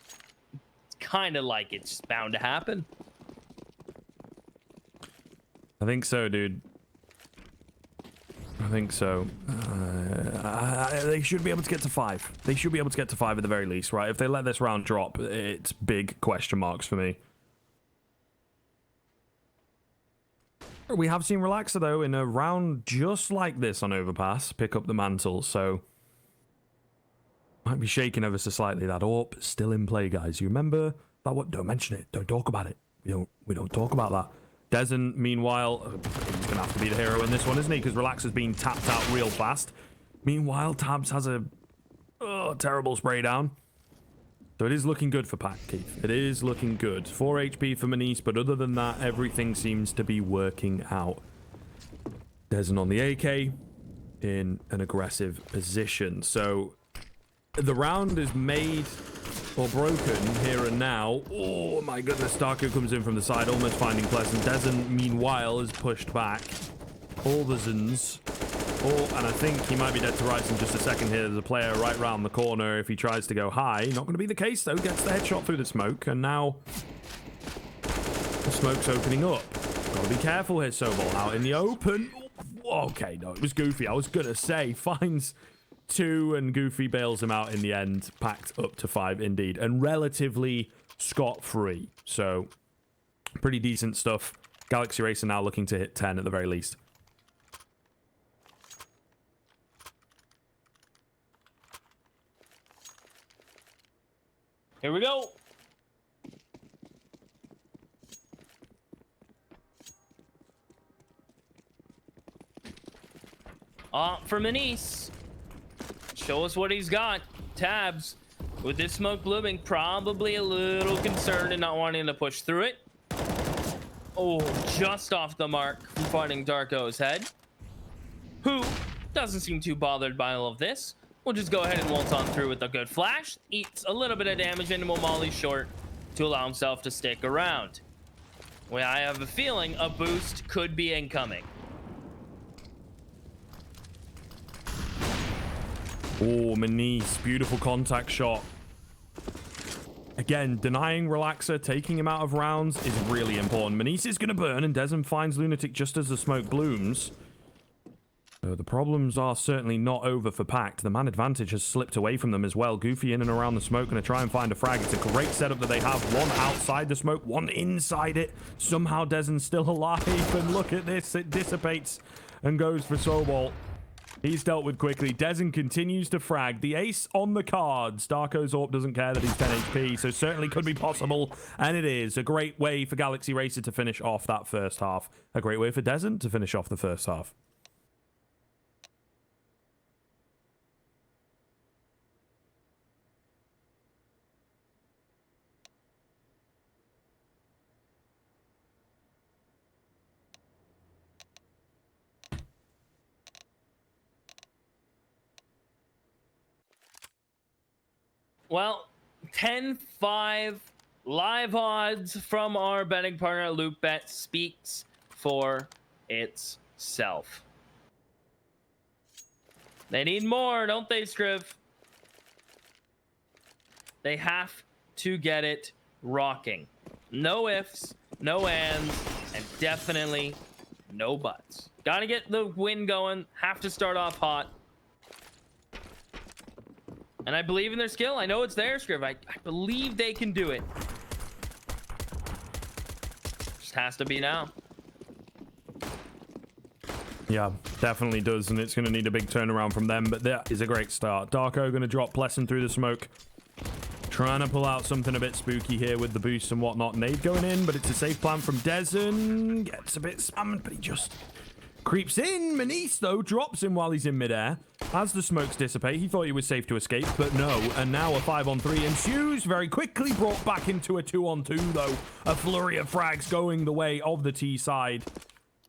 kind of like it's bound to happen. I think so, dude. I think so. They should be able to get to 5. They should be able to get to 5 at the very least, right? If they let this round drop, it's big question marks for me. We have seen Relaxer, though, in a round just like this on Overpass, pick up the mantle, so... Might be shaking ever so slightly. That AWP still in play, guys. You remember that one? Don't mention it. Don't talk about it. We don't talk about that. Dezen, meanwhile, he's going to have to be the hero in this one, isn't he? Because Relaxer's being tapped out real fast. Meanwhile, Tabs has a terrible spray down. So it is looking good for PACT, Keith. It is looking good. 4 HP for Manise, but other than that, everything seems to be working out. Dezen on the AK in an aggressive position. So the round is made or broken here and now. Oh my goodness, Darko comes in from the side, almost finding Pleasant. Dezen, meanwhile, is pushed back. Aldersons. Oh, and I think he might be dead to rights in just a second here. There's a player right round the corner if he tries to go high. Not going to be the case, though. Gets the headshot through the smoke, and now the smoke's opening up. Got to be careful here, Sobol. Out in the open. Okay, no, it was Goofy. I was going to say, finds 2 and Goofy bails him out in the end. PACT up to 5 indeed, and relatively scot-free. So pretty decent stuff. Galaxy Racer now looking to hit 10 at the very least. Here we go. For Manise. Show us what he's got. Tabs, with this smoke blooming, probably a little concerned and not wanting to push through it. Oh, just off the mark from finding Darko's head, who doesn't seem too bothered by all of this. We'll just go ahead and waltz on through with a good flash. Eats a little bit of damage and will molly short to allow himself to stick around. Well, I have a feeling a boost could be incoming. Oh, Manise, beautiful contact shot. Again, denying Relaxer, taking him out of rounds is really important. Manise is going to burn, and Dezen finds Lunatic just as the smoke blooms. So the problems are certainly not over for PACT. The man advantage has slipped away from them as well. Goofy in and around the smoke, going to try and find a frag. It's a great setup that they have. One outside the smoke, one inside it. Somehow Dezen's still alive, and look at this. It dissipates and goes for Sobol. He's dealt with quickly. Dezen continues to frag. The ace on the cards. Darko's AWP doesn't care that he's 10 HP, so certainly could be possible. And it is a great way for Galaxy Racer to finish off that first half. A great way for Dezen to finish off the first half. Well, 10-5 live odds from our betting partner LoopBet speaks for itself. They need more, don't they, Scriv? They have to get it rocking. No ifs, no ands, and definitely no buts. Gotta get the win going, have to start off hot. And I believe in their skill. I know it's there, Scriv. I believe they can do it. Just has to be now. Yeah, definitely does, and it's going to need a big turnaround from them, but that is a great start. Darko going to drop Pleasant through the smoke. Trying to pull out something a bit spooky here with the boost and whatnot. Nade going in, but it's a safe plan from Dezen. Gets a bit spammed, but he just creeps in. Manise, though, drops him while he's in midair. As the smokes dissipate, he thought he was safe to escape, but no. And now a 5-on-3 ensues. Very quickly brought back into a 2-on-2, though. A flurry of frags going the way of the T side.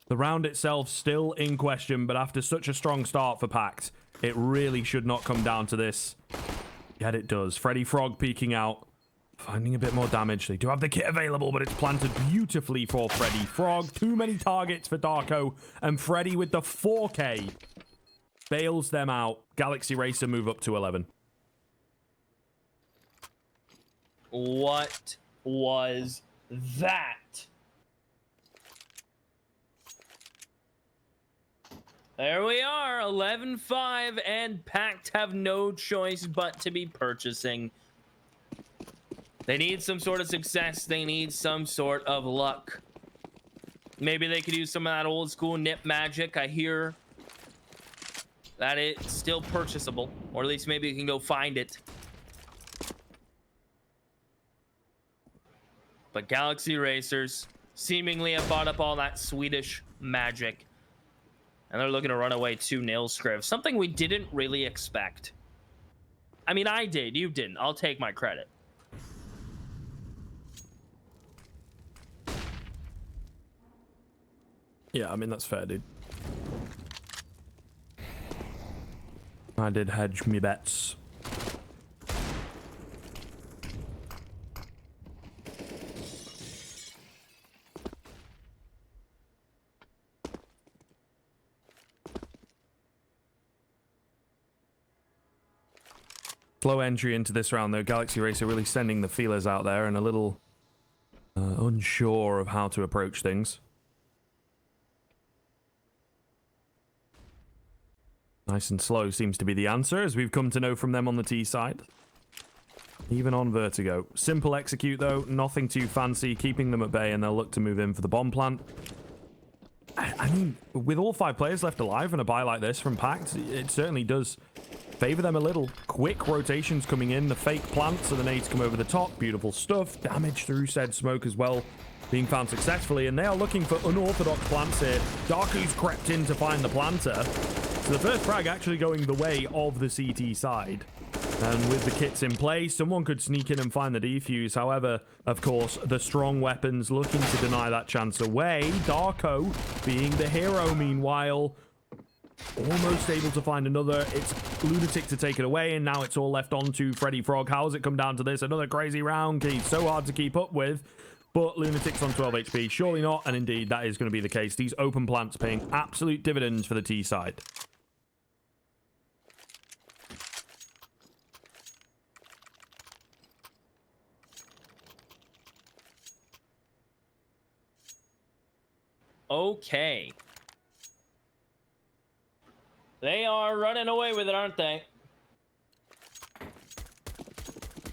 The round itself still in question, but after such a strong start for PACT, it really should not come down to this. Yet it does. Freddy Frog peeking out, finding a bit more damage. They do have the kit available, but it's planted beautifully for Freddy Frog. Too many targets for Darko, and Freddy with the 4K bails them out. Galaxy Racer move up to 11. What was that? There we are, 11-5, and PACT have no choice but to be purchasing. They need some sort of success. They need some sort of luck. Maybe they could use some of that old school nip magic. I hear that it's still purchasable, or at least maybe you can go find it. But Galaxy Racers seemingly have bought up all that Swedish magic. And they're looking to run away 2-0, Scriv. Something we didn't really expect. I mean, I did. You didn't. I'll take my credit. Yeah, I mean, that's fair, dude. I did hedge me bets. Slow entry into this round, though. Galaxy Racer really sending the feelers out there and a little unsure of how to approach things. Nice and slow seems to be the answer, as we've come to know from them on the T side. Even on Vertigo. Simple execute, though. Nothing too fancy. Keeping them at bay, and they'll look to move in for the bomb plant. I mean, with all 5 players left alive and a buy like this from PACT, it certainly does favor them a little. Quick rotations coming in. The fake plant, so the nades come over the top. Beautiful stuff. Damage through said smoke as well, being found successfully, and they are looking for unorthodox plants here. Darky's crept in to find the planter. So the first frag actually going the way of the CT side. And with the kits in place, someone could sneak in and find the defuse. However, of course, the strong weapons looking to deny that chance away. Darko being the hero, meanwhile, almost able to find another. It's Lunatic to take it away, and now it's all left on to Freddy Frog. How has it come down to this? Another crazy round. He's so hard to keep up with. But Lunatic's on 12 HP. Surely not. And indeed, that is going to be the case. These open plants paying absolute dividends for the T side. Okay. They are running away with it, aren't they?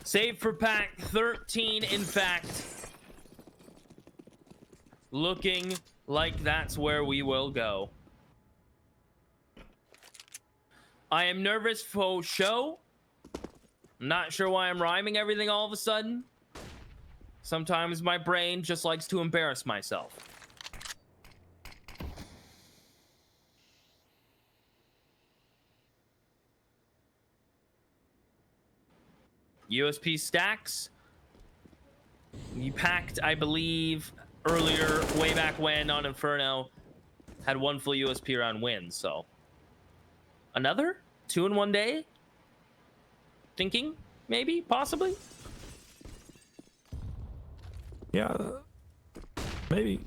Save for PACT, 13, in fact. Looking like that's where we will go. I am nervous for show. I'm not sure why I'm rhyming everything all of a sudden. Sometimes my brain just likes to embarrass myself. USP stacks. You packed, I believe, earlier, way back when on Inferno, had 1 full USP round win, so. Another? 2 in 1 day? Thinking? Maybe? Possibly? Yeah. Maybe.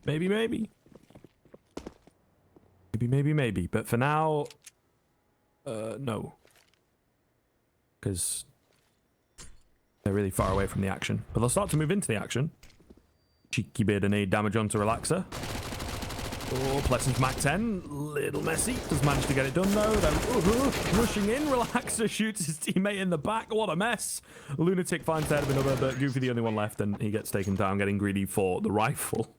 Maybe. Maybe. But for now, no. Because they're really far away from the action. But they'll start to move into the action. Cheeky bit of nade damage onto Relaxer. Oh, Pleasant Mac 10. Little messy. Does manage to get it done, though. Then rushing in. Relaxer shoots his teammate in the back. What a mess. Lunatic finds head of another, but Goofy the only one left, and he gets taken down, getting greedy for the rifle.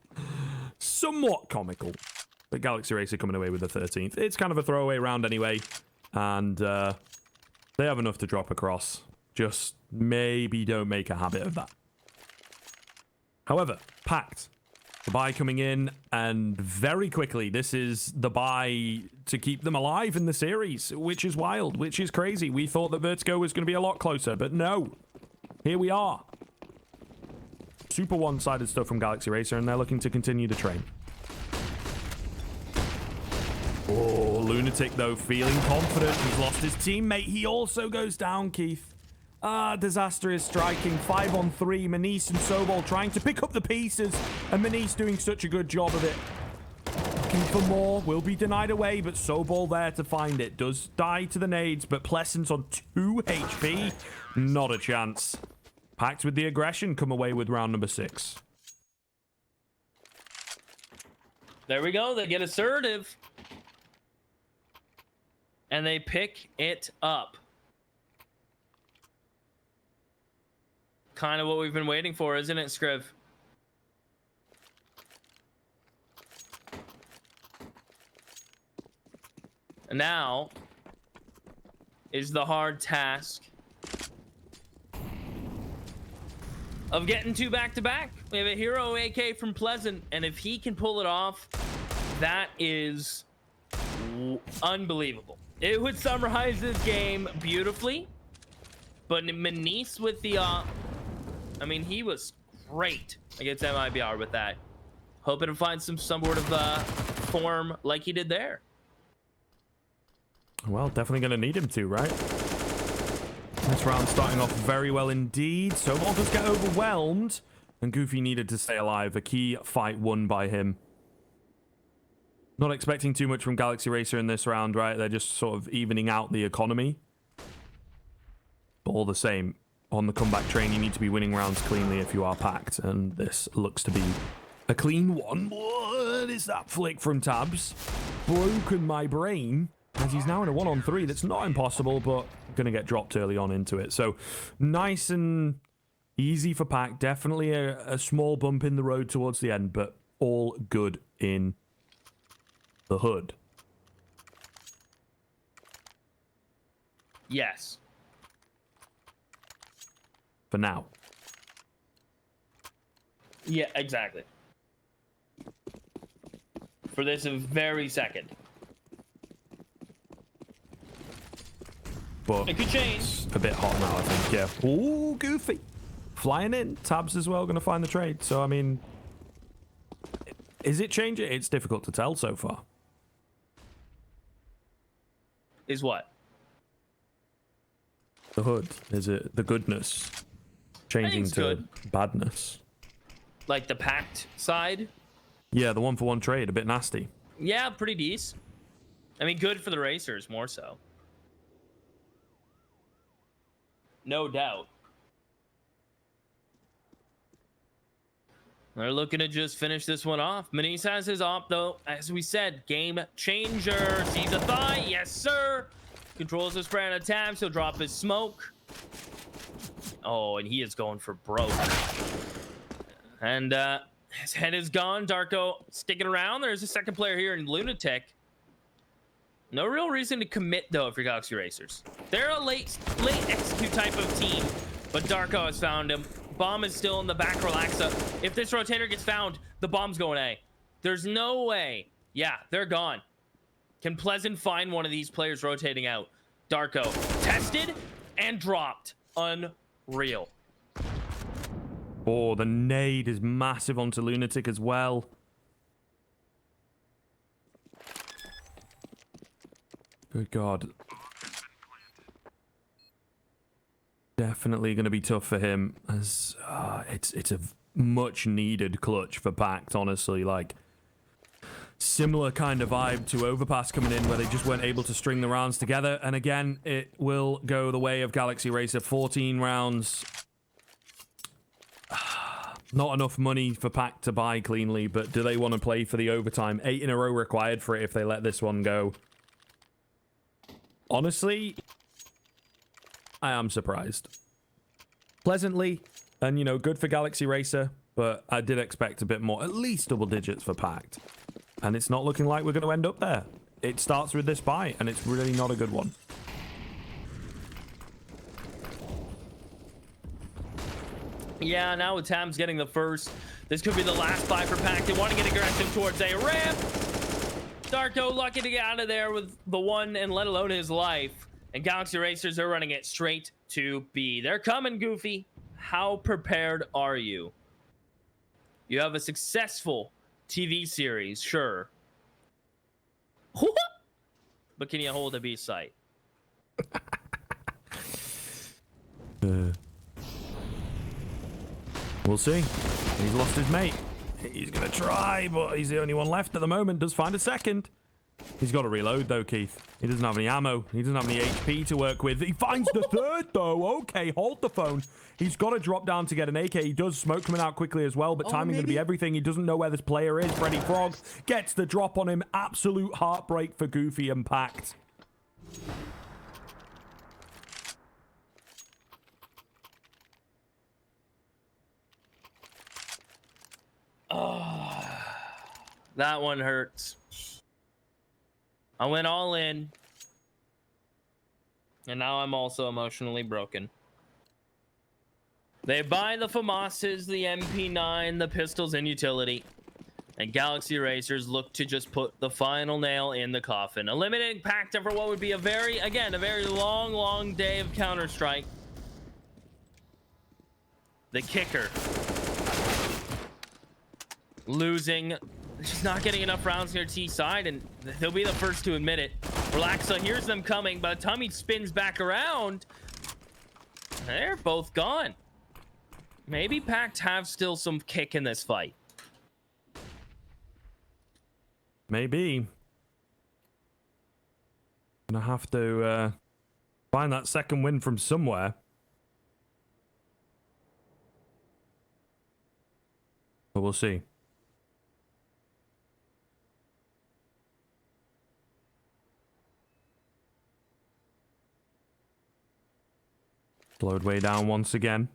Somewhat comical. But Galaxy Racer coming away with the 13th. It's kind of a throwaway round anyway. And they have enough to drop across. Just maybe don't make a habit of that. However, PACT. The buy coming in, and very quickly, this is the buy to keep them alive in the series, which is wild, which is crazy. We thought that Vertigo was going to be a lot closer, but no. Here we are. Super one-sided stuff from Galaxy Racer, and they're looking to continue the train. Oh, Lunatic, though, feeling confident. He's lost his teammate. He also goes down, Keith. Disaster is striking. 5-on-3. Manise and Sobol trying to pick up the pieces. And Manise doing such a good job of it. Looking for more. Will be denied away, but Sobol there to find it. Does die to the nades, but Pleasance on 2 HP. Not a chance. Pact with the aggression come away with round number 6. There we go. They get assertive. And they pick it up. Kind of what we've been waiting for, isn't it, Scriv? And now is the hard task of getting 2 back-to-back. We have a hero AK from Pleasant, and if he can pull it off, that is unbelievable. It would summarize this game beautifully, but Manise with the I mean, he was great against MIBR with that. Hoping to find some sort of form like he did there. Well, definitely going to need him to, right? This round starting off very well indeed. Sobol does get overwhelmed, and Goofy needed to stay alive. A key fight won by him. Not expecting too much from Galaxy Racer in this round, right? They're just sort of evening out the economy. But all the same, on the comeback train, you need to be winning rounds cleanly if you are packed, and this looks to be a clean one. What is that flick from Tabs? Broken my brain, as he's now in a 1-on-3. That's not impossible, but going to get dropped early on into it. So nice and easy for pack. Definitely a small bump in the road towards the end, but all good in the hood. Yes. For now. Yeah, exactly. For this very second. But it could change. It's a bit hot now, I think. Yeah. Ooh, Goofy. Flying in. Tabs as well, going to find the trade. So, I mean, is it changing? It's difficult to tell so far. Is what? The hood. Is it the goodness changing to good. badness? Like the pact side? Yeah, the 1-for-1 trade. A bit nasty. Yeah, pretty decent. I mean, good for the racers, more so. No doubt. They're looking to just finish this one off. Manise has his op, though. As we said, game changer. Sees a thigh. Yes, sir. Controls the spray on a tab. He'll drop his smoke. Oh, and he is going for broke. And his head is gone. Darko sticking around. There's a second player here in Lunatic. No real reason to commit, though, if you're Galaxy Racers. They're a late execute type of team, but Darko has found him. Bomb is still in the back relaxa. If this rotator gets found, the bomb's going A. There's no way. Yeah, they're gone. Can Pleasant find one of these players rotating out? Darko tested and dropped. Unreal. Oh, the nade is massive onto Lunatic as well. Good God. Definitely going to be tough for him, as it's a much needed clutch for PACT, honestly. Like, similar kind of vibe to Overpass coming in, where they just weren't able to string the rounds together. And again, it will go the way of Galaxy Racer. 14 rounds. Not enough money for PACT to buy cleanly, but do they want to play for the overtime? 8 in a row required for it if they let this one go. Honestly, I am surprised. Pleasantly, and, you know, good for Galaxy Racer, but I did expect a bit more, at least double digits for PACT. And it's not looking like we're going to end up there. It starts with this buy, and it's really not a good one. Yeah, now with Tams getting the first, this could be the last buy for PACT. They want to get aggressive towards a ramp. Darko lucky to get out of there with the one, and let alone his life. And Galaxy Racers are running it straight to B. They're coming, Goofy. How prepared are you? You have a successful TV series, sure. but can you hold a B site? We'll see. He's lost his mate. He's going to try, but he's the only one left at the moment. Does find a second. He's got to reload, though, Keith. He doesn't have any ammo. He doesn't have any HP to work with. He finds the third, though. Okay, hold the phone. He's got to drop down to get an AK. He does. Smoke coming out quickly as well, but timing going to be everything. He doesn't know where this player is. Freddy Frog gets the drop on him. Absolute heartbreak for Goofy and PACT. Oh, that one hurts. I went all in, and now I'm also emotionally broken. They buy the FAMASs, the MP9, the pistols, and utility. And Galaxy Racers look to just put the final nail in the coffin. Eliminating PACT for what would be a very long day of Counter-Strike. The kicker. Losing. She's not getting enough rounds near T side, and they'll be the first to admit it. Relaxa hears them coming, by the time he spins back around, they're both gone. Maybe PACT have still some kick in this fight. Maybe. Gonna have to find that second win from somewhere. But we'll see. Slowed way down once again.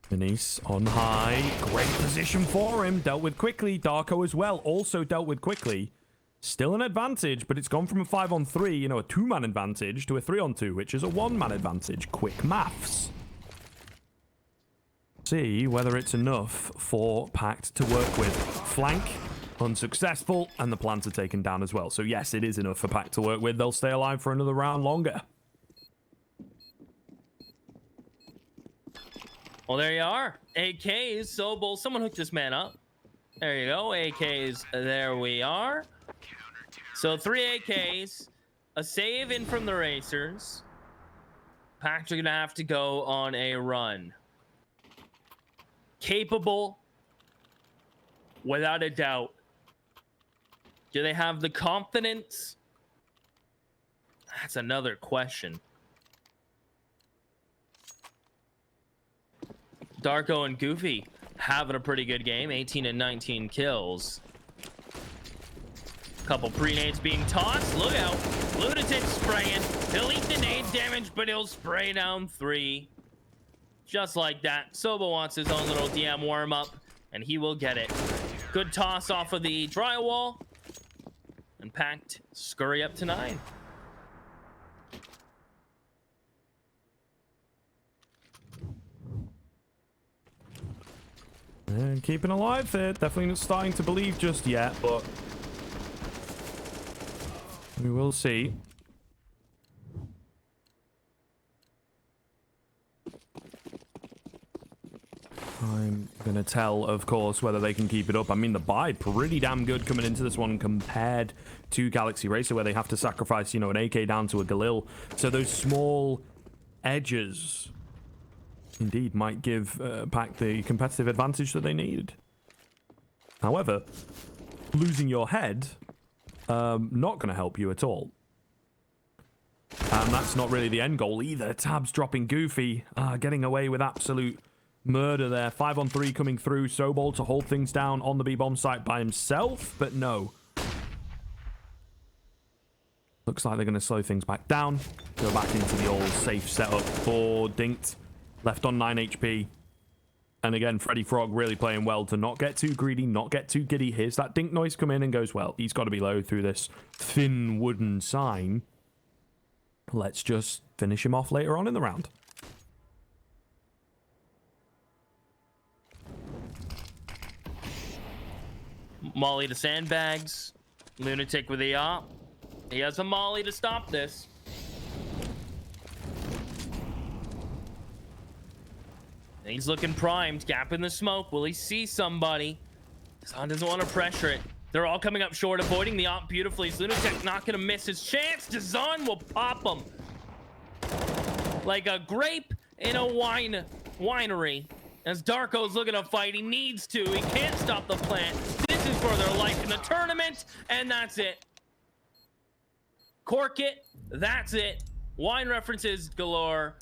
Denise on high. Great position for him. Dealt with quickly. Darko as well. Also dealt with quickly. Still an advantage, but it's gone from a 5-on-3, you know, a 2-man advantage, to a 3-on-2, which is a 1-man advantage. Quick maths. See whether it's enough for PACT to work with. Flank. Unsuccessful, and the plants are taken down as well. So yes, it is enough for PACT to work with. They'll stay alive for another round longer. Well, there you are. AKs, Sobol. Someone hooked this man up. There you go. AKs, there we are. So 3 AKs, a save in from the Racers. PACT are going to have to go on a run. Capable, without a doubt. Do they have the confidence? That's another question. Darko and Goofy having a pretty good game. 18 and 19 kills. Couple pre-nades being tossed. Look out. Lunatic spraying. He'll eat the nade damage, but he'll spray down 3. Just like that. Sobo wants his own little DM warm-up, and he will get it. Good toss off of the drywall. And PACT scurry up to 9. And keeping alive there. Definitely not starting to believe just yet, but we will see. I'm going to tell, of course, whether they can keep it up. I mean, the buy pretty damn good coming into this one compared to Galaxy Racer, where they have to sacrifice, you know, an AK down to a Galil. So those small edges, indeed, might give PACT the competitive advantage that they needed. However, losing your head, not going to help you at all. And that's not really the end goal either. Tabs dropping Goofy, getting away with absolute murder there. 5-on-3 coming through. Sobol to hold things down on the B-bomb site by himself, but no. Looks like they're going to slow things back down. Go back into the old safe setup for Dinked. Left on 9 HP. And again, Freddy Frog really playing well to not get too greedy, not get too giddy. Here's that dink noise come in and goes, well, he's got to be low through this thin wooden sign. Let's just finish him off later on in the round. Molly to sandbags. Lunatic with the op. He has a molly to stop this. He's looking primed. Gap in the smoke. Will he see somebody? Zahn doesn't want to pressure it. They're all coming up short, avoiding the op beautifully. Lunatic not going to miss his chance. Zahn will pop him. Like a grape in a winery. As Darko's looking to fight, he needs to. He can't stop the plant. This is for their life in the tournament, and that's it. Cork it. That's it. Wine references galore.